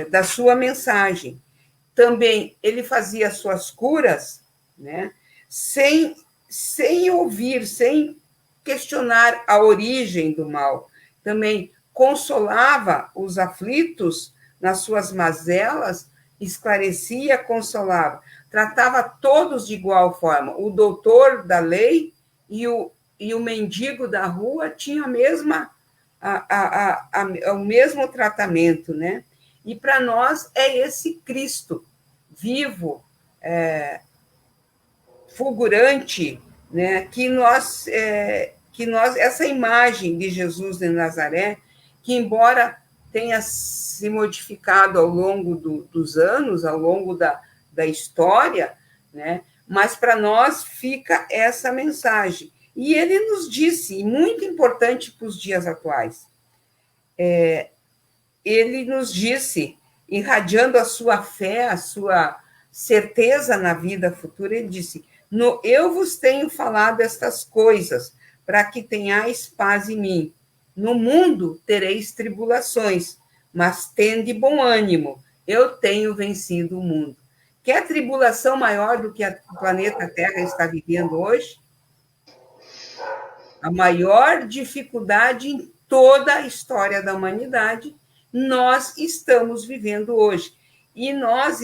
da sua mensagem. Também ele fazia suas curas, né, sem ouvir, sem questionar a origem do mal. Também consolava os aflitos nas suas mazelas, esclarecia, consolava. Tratava todos de igual forma. O doutor da lei e o mendigo da rua tinham o mesmo tratamento, né? E para nós é esse Cristo vivo, fulgurante, né? Que nós essa imagem de Jesus de Nazaré, que embora tenha se modificado ao longo dos anos, ao longo da história, né? Mas para nós fica essa mensagem. E ele nos disse, muito importante para os dias atuais, ele nos disse, irradiando a sua fé, a sua certeza na vida futura, ele disse: eu vos tenho falado estas coisas, para que tenhais paz em mim. No mundo tereis tribulações, mas tende bom ânimo, eu tenho vencido o mundo. Quer tribulação maior do que o planeta Terra está vivendo hoje? A maior dificuldade em toda a história da humanidade, nós estamos vivendo hoje. E nós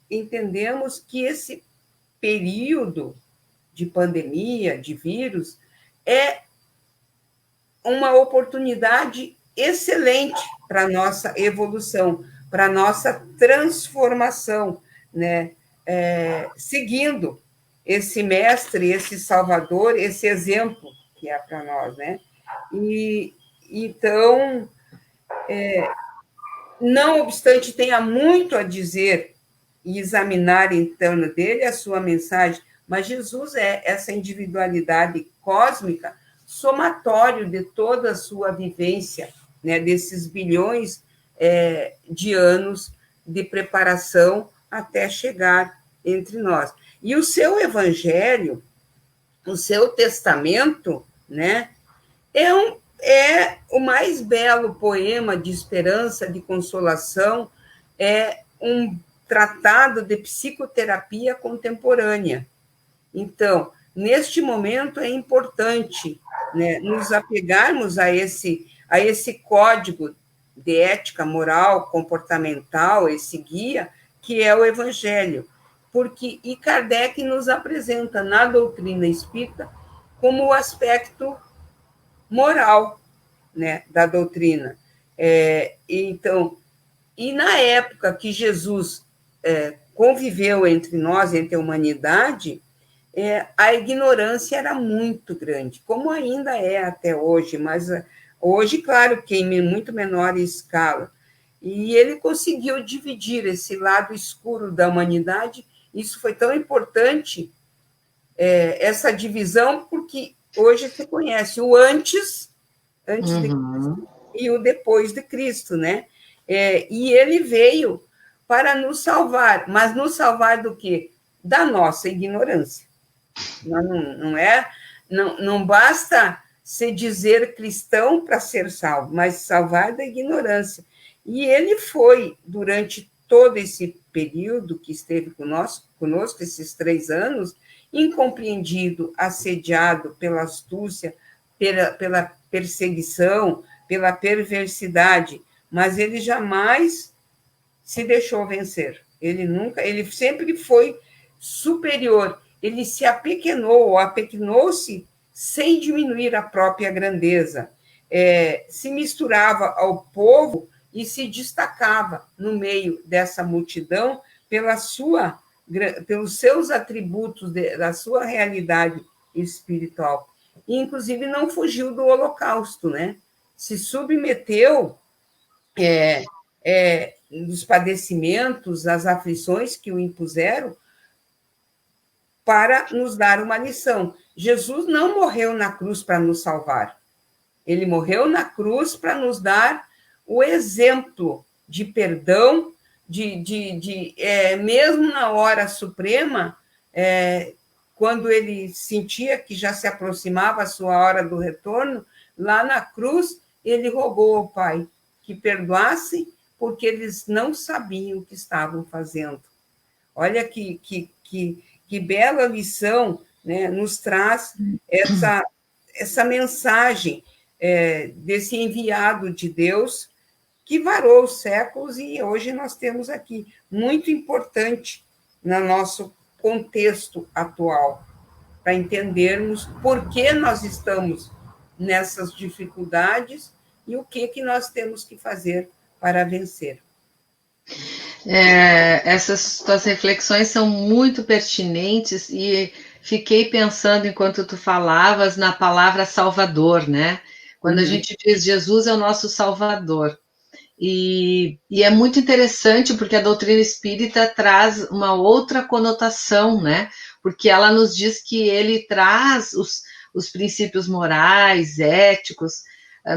entendemos que esse período de pandemia, de vírus, é uma oportunidade excelente para a nossa evolução, para a nossa transformação, né? Seguindo esse mestre, esse salvador, esse exemplo que é para nós, né? E então, não obstante tenha muito a dizer e examinar em torno dele a sua mensagem, mas Jesus é essa individualidade cósmica, somatório de toda a sua vivência, né, desses bilhões de anos de preparação até chegar entre nós. E o seu evangelho, o seu testamento, né, é o mais belo poema de esperança, de consolação, é um tratado de psicoterapia contemporânea. Então, neste momento é importante, né, nos apegarmos a esse código de ética moral, comportamental, esse guia, que é o Evangelho. E Kardec nos apresenta na doutrina espírita como o aspecto moral, né, da doutrina. Então, e na época que Jesus conviveu entre nós, entre a humanidade, a ignorância era muito grande, como ainda é até hoje, mas hoje, claro, que em muito menor escala. E ele conseguiu dividir esse lado escuro da humanidade. Isso foi tão importante essa divisão, porque hoje se conhece o antes de Cristo e o depois de Cristo, né? E ele veio para nos salvar, mas nos salvar do quê? Da nossa ignorância. Não basta se dizer cristão para ser salvo, mas salvar da ignorância. E ele foi, durante todo esse período que esteve conosco, esses 3 anos, incompreendido, assediado pela astúcia, pela perseguição, pela perversidade, mas ele jamais se deixou vencer. Ele sempre foi superior. Ele se apequenou-se sem diminuir a própria grandeza. Se misturava ao povo e se destacava no meio dessa multidão pelos seus atributos, da sua realidade espiritual. E, inclusive, não fugiu do holocausto, né? Se submeteu dos padecimentos, às aflições que o impuseram, para nos dar uma lição. Jesus não morreu na cruz para nos salvar. Ele morreu na cruz para nos dar o exemplo de perdão, mesmo na hora suprema, quando ele sentia que já se aproximava a sua hora do retorno, lá na cruz, ele rogou ao Pai que perdoasse, porque eles não sabiam o que estavam fazendo. Olha que bela lição, né, nos traz essa mensagem desse enviado de Deus que varou os séculos e hoje nós temos aqui, muito importante no nosso contexto atual, para entendermos por que nós estamos nessas dificuldades e o que nós temos que fazer para vencer. Essas tuas reflexões são muito pertinentes e fiquei pensando, enquanto tu falavas, na palavra Salvador, né? Quando a gente diz Jesus é o nosso Salvador. E é muito interessante porque a doutrina espírita traz uma outra conotação, né? Porque ela nos diz que ele traz os princípios morais, éticos,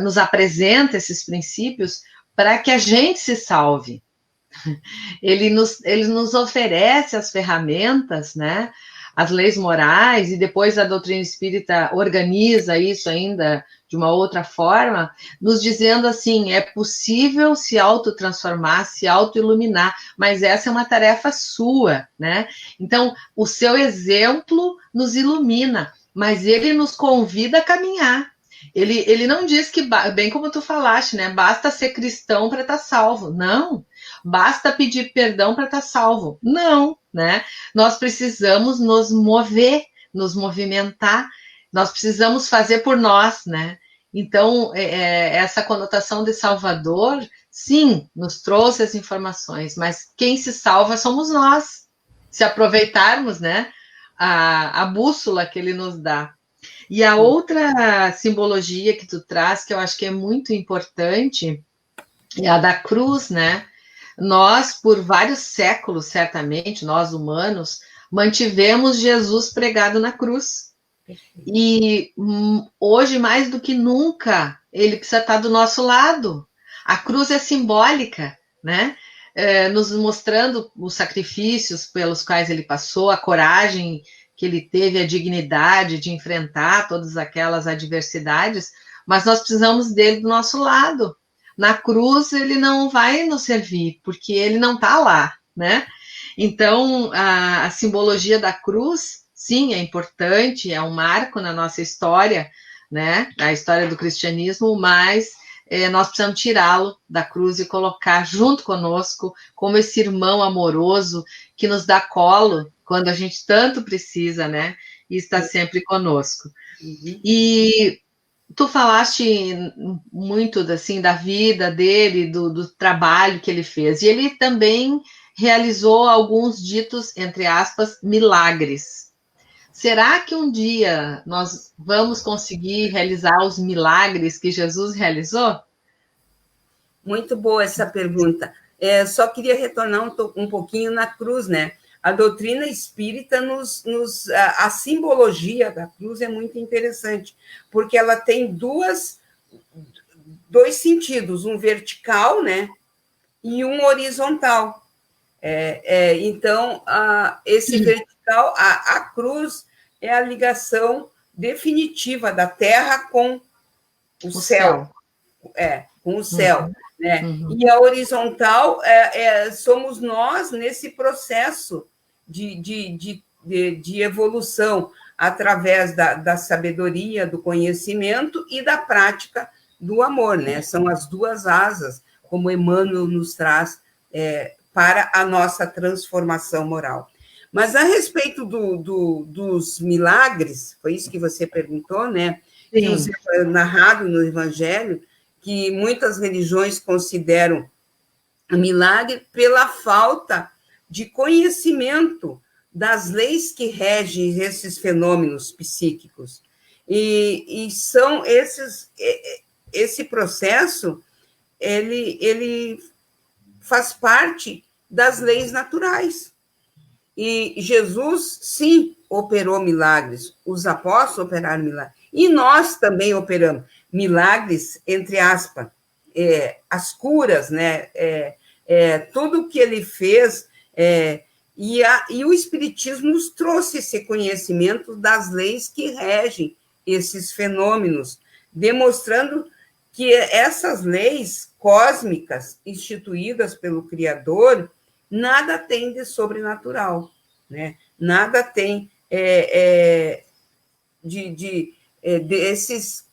nos apresenta esses princípios para que a gente se salve. Ele nos oferece as ferramentas, né? As leis morais, e depois a doutrina espírita organiza isso ainda de uma outra forma, nos dizendo assim, é possível se autotransformar, se autoiluminar, mas essa é uma tarefa sua, né? Então, o seu exemplo nos ilumina, mas ele nos convida a caminhar. Ele não diz que, bem como tu falaste, né? Basta ser cristão para estar salvo. Não. Basta pedir perdão para estar salvo. Não, né? Nós precisamos nos mover, nos movimentar. Nós precisamos fazer por nós, né? Então, essa conotação de Salvador, sim, nos trouxe as informações, mas quem se salva somos nós, se aproveitarmos, né, a bússola que ele nos dá. E a outra simbologia que tu traz, que eu acho que é muito importante, é a da cruz, né? Nós, por vários séculos, certamente, nós humanos, mantivemos Jesus pregado na cruz. E hoje, mais do que nunca, ele precisa estar do nosso lado. A cruz é simbólica, né? Nos mostrando os sacrifícios pelos quais ele passou, a coragem que ele teve, a dignidade de enfrentar todas aquelas adversidades, mas nós precisamos dele do nosso lado. Na cruz, ele não vai nos servir, porque ele não está lá, né? Então, a simbologia da cruz, sim, é importante, é um marco na nossa história, né? A história do cristianismo, mas nós precisamos tirá-lo da cruz e colocar junto conosco, como esse irmão amoroso que nos dá colo quando a gente tanto precisa, né? E está sempre conosco. E tu falaste muito assim, da vida dele, do trabalho que ele fez. E ele também realizou alguns ditos, entre aspas, milagres. Será que um dia nós vamos conseguir realizar os milagres que Jesus realizou? Muito boa essa pergunta. Só queria retornar um pouquinho na cruz, né? a doutrina espírita a simbologia da cruz é muito interessante, porque ela tem dois sentidos, um vertical, né, e um horizontal. Então, esse vertical, a cruz é a ligação definitiva da Terra com o céu. Com o céu. Né? E a horizontal somos nós nesse processo de evolução através da sabedoria, do conhecimento e da prática do amor, né? São as duas asas, como Emmanuel nos traz para a nossa transformação moral. Mas a respeito dos milagres, foi isso que você perguntou, né? Que narrado no Evangelho, que muitas religiões consideram milagre pela falta de conhecimento das leis que regem esses fenômenos psíquicos. E são esse processo, ele faz parte das leis naturais. E Jesus, sim, operou milagres, os apóstolos operaram milagres, e nós também operamos milagres, entre aspas, as curas, né? Tudo que ele fez, e o Espiritismo nos trouxe esse conhecimento das leis que regem esses fenômenos, demonstrando que essas leis cósmicas instituídas pelo Criador nada tem de sobrenatural, né? Nada tem desses.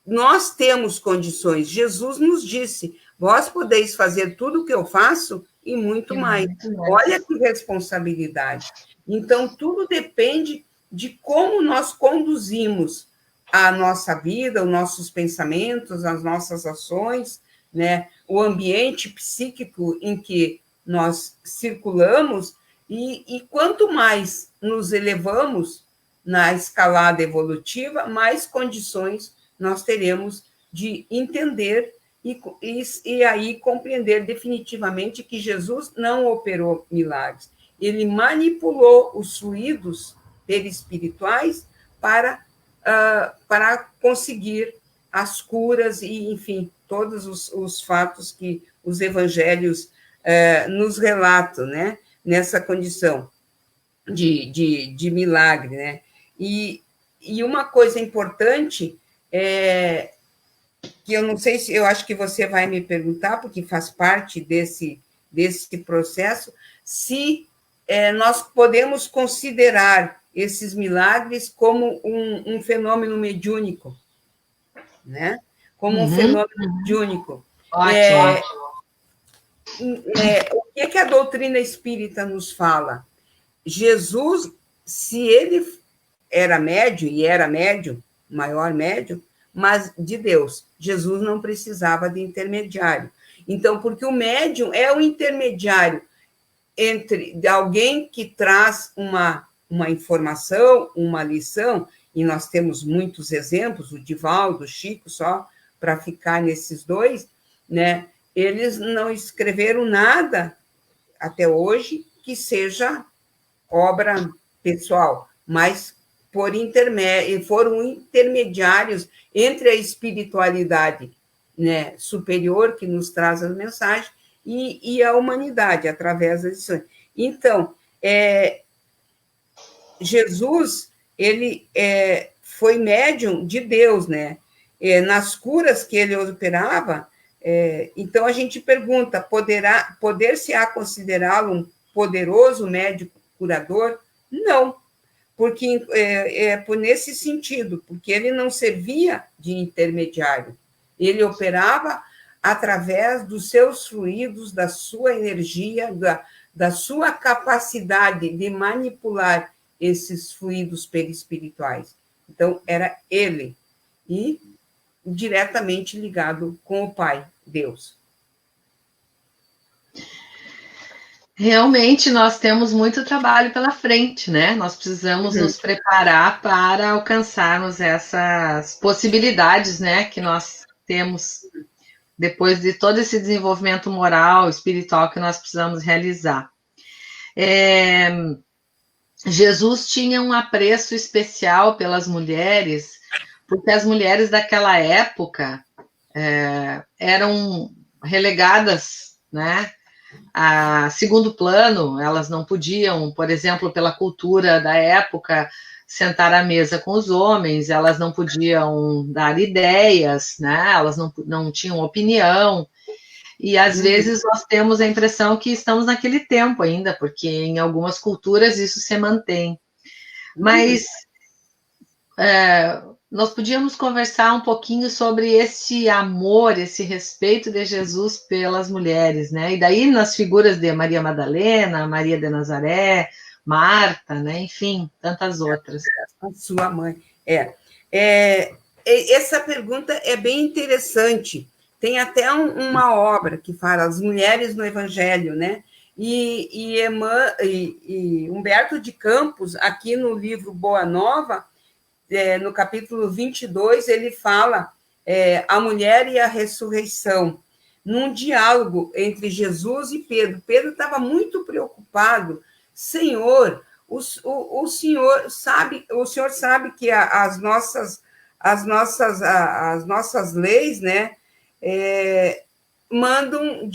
Nós temos condições. Jesus nos disse: vós podeis fazer tudo o que eu faço e muito mais. Olha que responsabilidade. Então, tudo depende de como nós conduzimos a nossa vida, os nossos pensamentos, as nossas ações, né? O ambiente psíquico em que nós circulamos, e quanto mais nos elevamos na escalada evolutiva, mais condições nós teremos de entender e aí compreender definitivamente que Jesus não operou milagres. Ele manipulou os fluidos perispirituais para conseguir as curas e, enfim, todos os fatos que os evangelhos nos relatam, né? Nessa condição de milagre, né? E uma coisa importante que eu não sei se eu acho que você vai me perguntar, porque faz parte desse processo, se nós podemos considerar esses milagres como um fenômeno mediúnico, né? Como um fenômeno mediúnico. O que a doutrina espírita nos fala? Jesus, se ele era médium, e era médium, maior médium, mas de Deus, Jesus não precisava de intermediário. Então, porque o médium é o intermediário entre alguém que traz uma informação, uma lição, e nós temos muitos exemplos, o Divaldo, o Chico, só para ficar nesses dois, né? Eles não escreveram nada até hoje que seja obra pessoal, mas foram intermediários entre a espiritualidade, né, superior, que nos traz as mensagens, e a humanidade, através das lições. Então, Jesus, ele foi médium de Deus, né? Nas curas que ele operava, então a gente pergunta, poder-se-á considerá-lo um poderoso médico curador? Não, porque nesse sentido, porque ele não servia de intermediário, ele operava através dos seus fluidos, da sua energia, da sua capacidade de manipular esses fluidos perispirituais. Então, era ele, e diretamente ligado com o Pai, Deus. Realmente, nós temos muito trabalho pela frente, né? Nós precisamos nos preparar para alcançarmos essas possibilidades, né, que nós temos depois de todo esse desenvolvimento moral, espiritual que nós precisamos realizar. Jesus tinha um apreço especial pelas mulheres, porque as mulheres daquela época eram relegadas, né, a segundo plano. Elas não podiam, por exemplo, pela cultura da época, sentar à mesa com os homens, elas não podiam dar ideias, né, elas não tinham opinião. E às vezes nós temos a impressão que estamos naquele tempo ainda, porque em algumas culturas isso se mantém. Mas nós podíamos conversar um pouquinho sobre esse amor, esse respeito de Jesus pelas mulheres, né? E daí nas figuras de Maria Madalena, Maria de Nazaré, Marta, né? Enfim, tantas outras. A sua mãe. Essa pergunta é bem interessante. Tem até uma obra que fala As Mulheres no Evangelho, né? E Humberto de Campos, aqui no livro Boa Nova, no capítulo 22, ele fala a mulher e a ressurreição, num diálogo entre Jesus e Pedro. Pedro estava muito preocupado. Senhor, o Senhor sabe que as nossas leis, né, mandam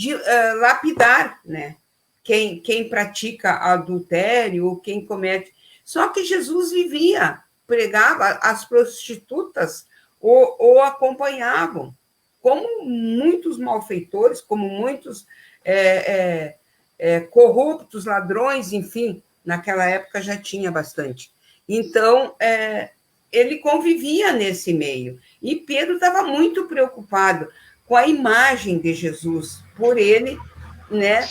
lapidar, né, quem pratica adultério ou quem comete. Só que Jesus pregava, as prostitutas o acompanhavam, como muitos malfeitores, como muitos corruptos, ladrões, enfim, naquela época já tinha bastante. Então, ele convivia nesse meio. E Pedro estava muito preocupado com a imagem de Jesus, por ele, né,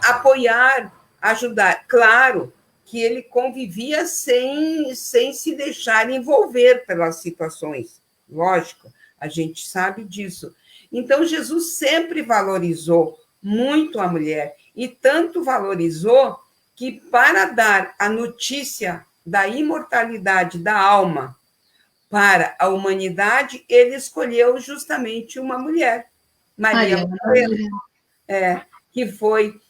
apoiar, ajudar. Claro que ele convivia sem se deixar envolver pelas situações. Lógico, a gente sabe disso. Então, Jesus sempre valorizou muito a mulher, e tanto valorizou que, para dar a notícia da imortalidade da alma para a humanidade, ele escolheu justamente uma mulher, Maria Madalena, que foi...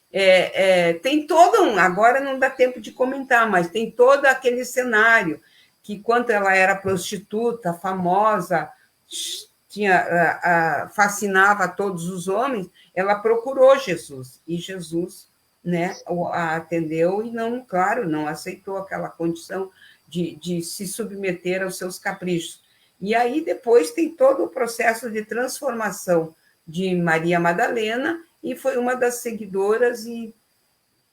tem todo agora não dá tempo de comentar, mas tem todo aquele cenário que, enquanto ela era prostituta, famosa, fascinava todos os homens, ela procurou Jesus, e Jesus, né, a atendeu e não aceitou aquela condição de se submeter aos seus caprichos. E aí depois tem todo o processo de transformação de Maria Madalena, e foi uma das seguidoras e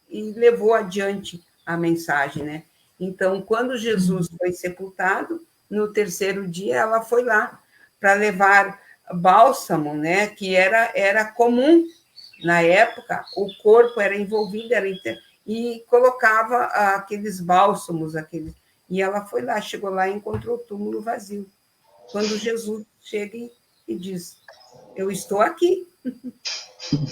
levou adiante a mensagem, né? Então, quando Jesus foi sepultado, no terceiro dia ela foi lá para levar bálsamo, né? Que era comum na época, o corpo era envolvido, e colocava aqueles bálsamos, e ela foi lá, chegou lá e encontrou o túmulo vazio. Quando Jesus chega e diz: eu estou aqui.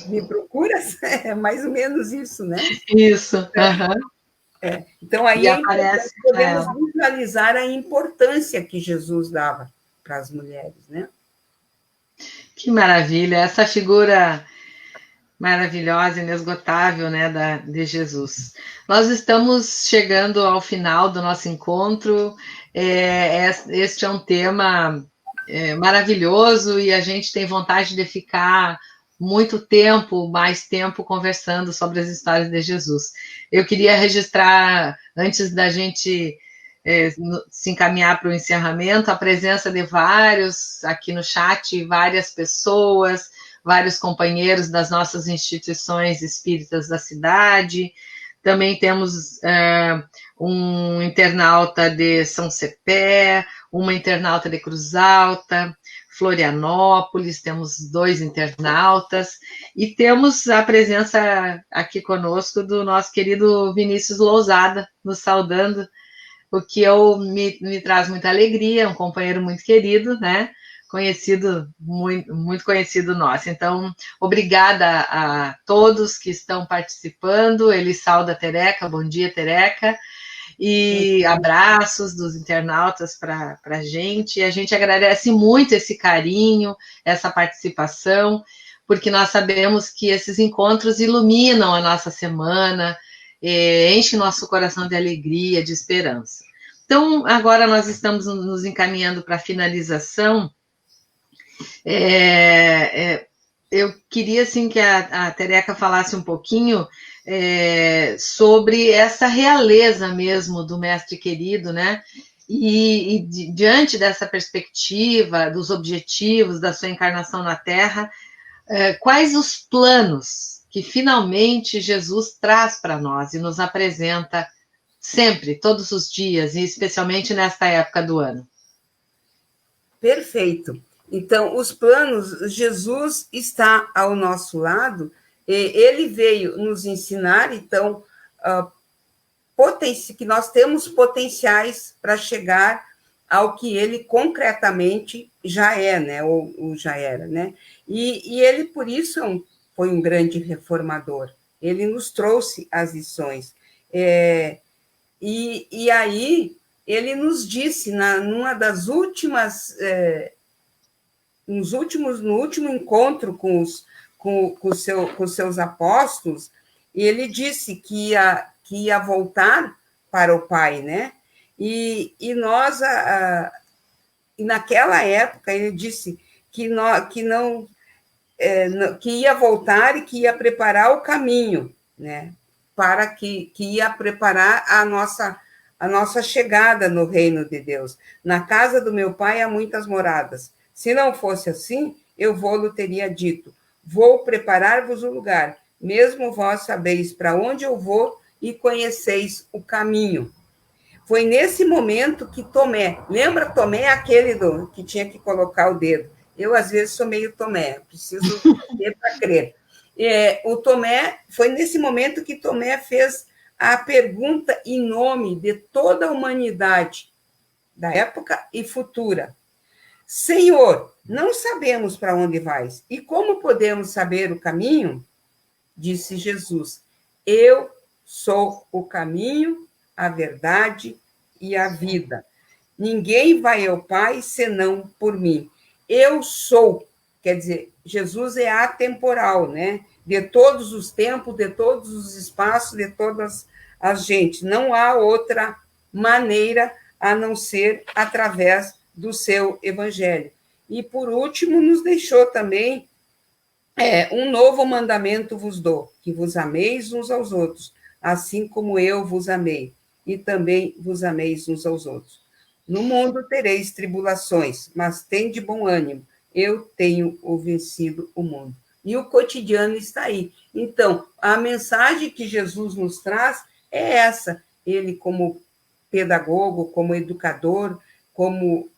Me procuras? É mais ou menos isso, né? Isso. Então, aí podemos visualizar a importância que Jesus dava para as mulheres, né? Que maravilha! Essa figura maravilhosa, inesgotável, né, de Jesus. Nós estamos chegando ao final do nosso encontro. Este é um tema maravilhoso, e a gente tem vontade de ficar mais tempo conversando sobre as histórias de Jesus. Eu queria registrar, antes da gente se encaminhar para o encerramento, a presença de vários aqui no chat, várias pessoas, vários companheiros das nossas instituições espíritas da cidade. Também temos um internauta de São Cepé, uma internauta de Cruz Alta, Florianópolis, temos 2 internautas, e temos a presença aqui conosco do nosso querido Vinícius Lousada, nos saudando, o que me traz muita alegria, um companheiro muito querido, né? Muito conhecido nosso. Então, obrigada a todos que estão participando. Ele sauda a Tereca, bom dia, Tereca, e abraços dos internautas para a gente. A gente agradece muito esse carinho, essa participação. porque nós sabemos que esses encontros iluminam a nossa semana, enchem nosso coração de alegria, de esperança. Então, agora nós estamos nos encaminhando para a finalização. Eu queria, assim, que a Tereca falasse um pouquinho sobre essa realeza mesmo do mestre querido, né? E diante dessa perspectiva, dos objetivos da sua encarnação na Terra, quais os planos que finalmente Jesus traz para nós e nos apresenta sempre, todos os dias, e especialmente nesta época do ano? Perfeito. Então, os planos, Jesus está ao nosso lado, ele veio nos ensinar, então, que nós temos potenciais para chegar ao que ele concretamente já é, né? Ou já era, né? E ele, por isso, foi um grande reformador. Ele nos trouxe as lições. E aí, ele nos disse, numa das últimas... no último encontro com os seus apóstolos, ele disse que ia voltar para o Pai, né? E nós, naquela época, ele disse que ia voltar e que ia preparar o caminho, né? Para que ia preparar a nossa chegada no reino de Deus. Na casa do meu Pai há muitas moradas. Se não fosse assim, eu vou-lhe teria dito, vou preparar-vos o lugar, mesmo vós sabeis para onde eu vou e conheceis o caminho. Foi nesse momento que Tomé, lembra Tomé, aquele que tinha que colocar o dedo? Eu, às vezes, sou meio Tomé, preciso ver para crer. O Tomé, foi nesse momento que Tomé fez a pergunta em nome de toda a humanidade, da época e futura. Senhor, não sabemos para onde vais, e como podemos saber o caminho? Disse Jesus, eu sou o caminho, a verdade e a vida. Ninguém vai ao Pai senão por mim. Eu sou, quer dizer, Jesus é atemporal, né? De todos os tempos, de todos os espaços, de todas as gentes. Não há outra maneira a não ser através do seu evangelho. E, por último, nos deixou também um novo mandamento vos dou, que vos ameis uns aos outros, assim como eu vos amei, e também vos ameis uns aos outros. No mundo tereis tribulações, mas tende bom ânimo, eu tenho vencido o mundo. E o cotidiano está aí. Então, a mensagem que Jesus nos traz é essa. Ele, como pedagogo, como educador, como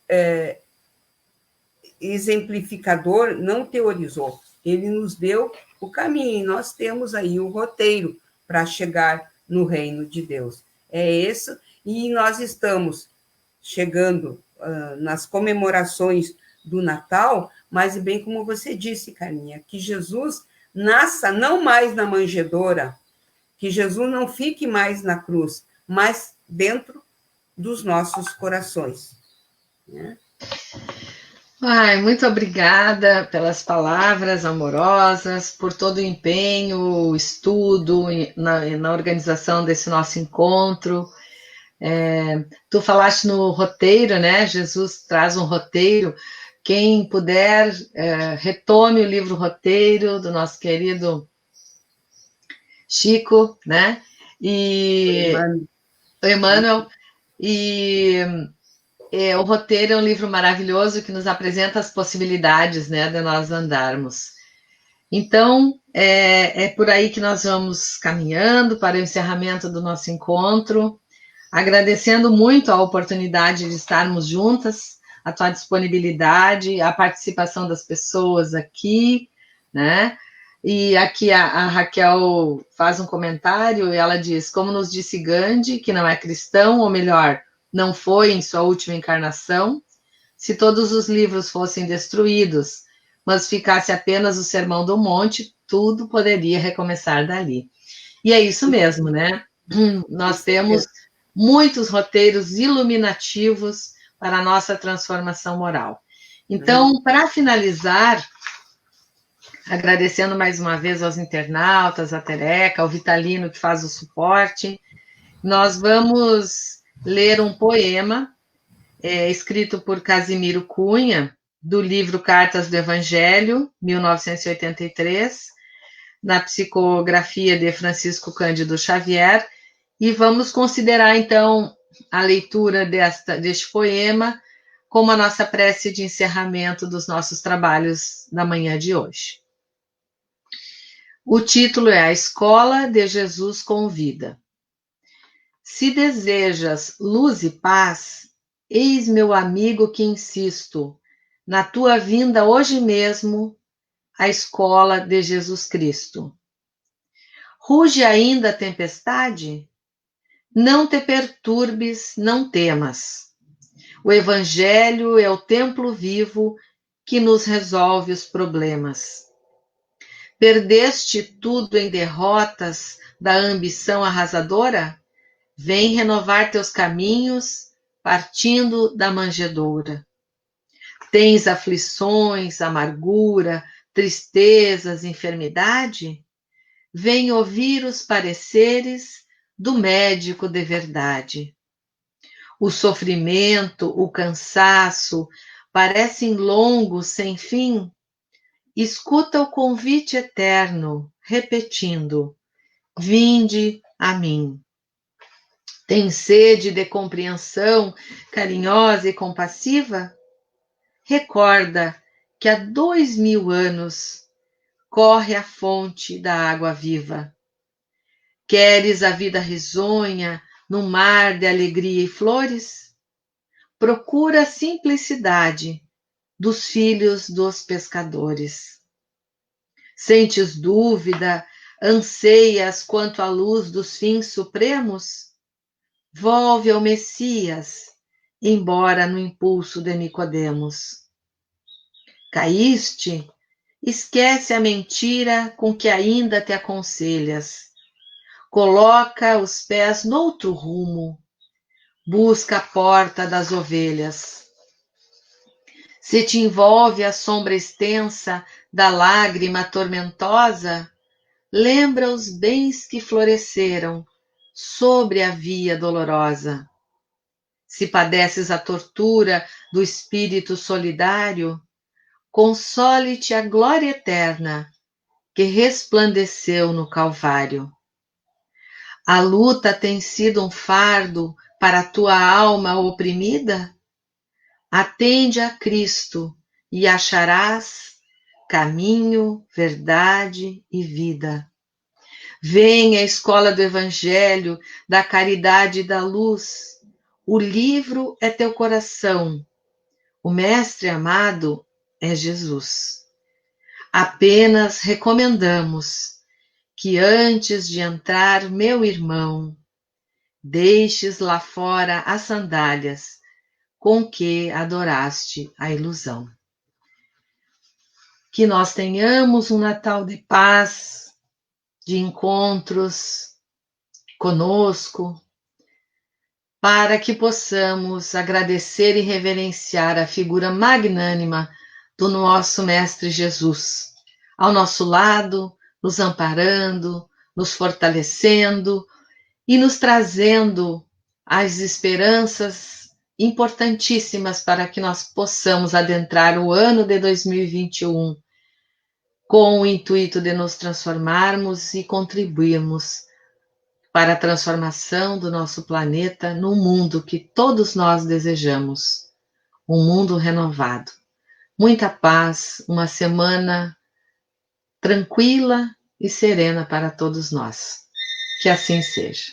exemplificador, não teorizou. Ele nos deu o caminho, e nós temos aí o roteiro para chegar no reino de Deus. É isso, e nós estamos chegando nas comemorações do Natal, mas bem como você disse, Carminha, que Jesus nasça não mais na manjedoura, que Jesus não fique mais na cruz, mas dentro dos nossos corações. Né? Ai, muito obrigada pelas palavras amorosas, por todo o empenho, o estudo na organização desse nosso encontro. Tu falaste no roteiro, né? Jesus traz um roteiro. Quem puder, retome o livro Roteiro do nosso querido Chico, né? E o Emmanuel. E o roteiro é um livro maravilhoso que nos apresenta as possibilidades, né, de nós andarmos. Então, é por aí que nós vamos caminhando para o encerramento do nosso encontro, agradecendo muito a oportunidade de estarmos juntas, a tua disponibilidade, a participação das pessoas aqui, né? E aqui a Raquel faz um comentário e ela diz, como nos disse Gandhi, que não é cristão, ou melhor, não foi em sua última encarnação, se todos os livros fossem destruídos, mas ficasse apenas o Sermão do Monte, tudo poderia recomeçar dali. E é isso mesmo, né? Nós temos muitos roteiros iluminativos para a nossa transformação moral. Então, para finalizar, Agradecendo mais uma vez aos internautas, a Tereca, ao Vitalino que faz o suporte. Nós vamos ler um poema escrito por Casimiro Cunha, do livro Cartas do Evangelho, 1983, na psicografia de Francisco Cândido Xavier, e vamos considerar, então, a leitura deste poema como a nossa prece de encerramento dos nossos trabalhos da manhã de hoje. O título é A Escola de Jesus Convida. Se desejas luz e paz, eis meu amigo que insisto, na tua vinda hoje mesmo, à escola de Jesus Cristo. Ruge ainda a tempestade? Não te perturbes, não temas. O Evangelho é o templo vivo que nos resolve os problemas. Perdeste tudo em derrotas da ambição arrasadora? Vem renovar teus caminhos, partindo da manjedoura. Tens aflições, amargura, tristezas, enfermidade? Vem ouvir os pareceres do médico de verdade. O sofrimento, o cansaço, parecem longos sem fim? Escuta o convite eterno, repetindo: vinde a mim. Tem sede de compreensão carinhosa e compassiva? Recorda que há 2000 anos corre a fonte da água viva. Queres a vida risonha num mar de alegria e flores? Procura a simplicidade dos filhos dos pescadores. Sentes dúvida, anseias quanto à luz dos fins supremos? Volve ao Messias, embora no impulso de Nicodemos. Caíste? Esquece a mentira com que ainda te aconselhas. Coloca os pés noutro rumo. Busca a porta das ovelhas. Se te envolve a sombra extensa da lágrima tormentosa, lembra os bens que floresceram sobre a via dolorosa. Se padeces a tortura do espírito solidário, console-te a glória eterna que resplandeceu no Calvário. A luta tem sido um fardo para a tua alma oprimida? Atende a Cristo e acharás caminho, verdade e vida. Vem à escola do Evangelho, da caridade e da luz. O livro é teu coração. O Mestre amado é Jesus. Apenas recomendamos que antes de entrar, meu irmão, deixes lá fora as sandálias com que adoraste a ilusão. Que nós tenhamos um Natal de paz, de encontros conosco, para que possamos agradecer e reverenciar a figura magnânima do nosso Mestre Jesus, ao nosso lado, nos amparando, nos fortalecendo e nos trazendo as esperanças importantíssimas para que nós possamos adentrar o ano de 2021 com o intuito de nos transformarmos e contribuirmos para a transformação do nosso planeta no mundo que todos nós desejamos, um mundo renovado. Muita paz, uma semana tranquila e serena para todos nós. Que assim seja.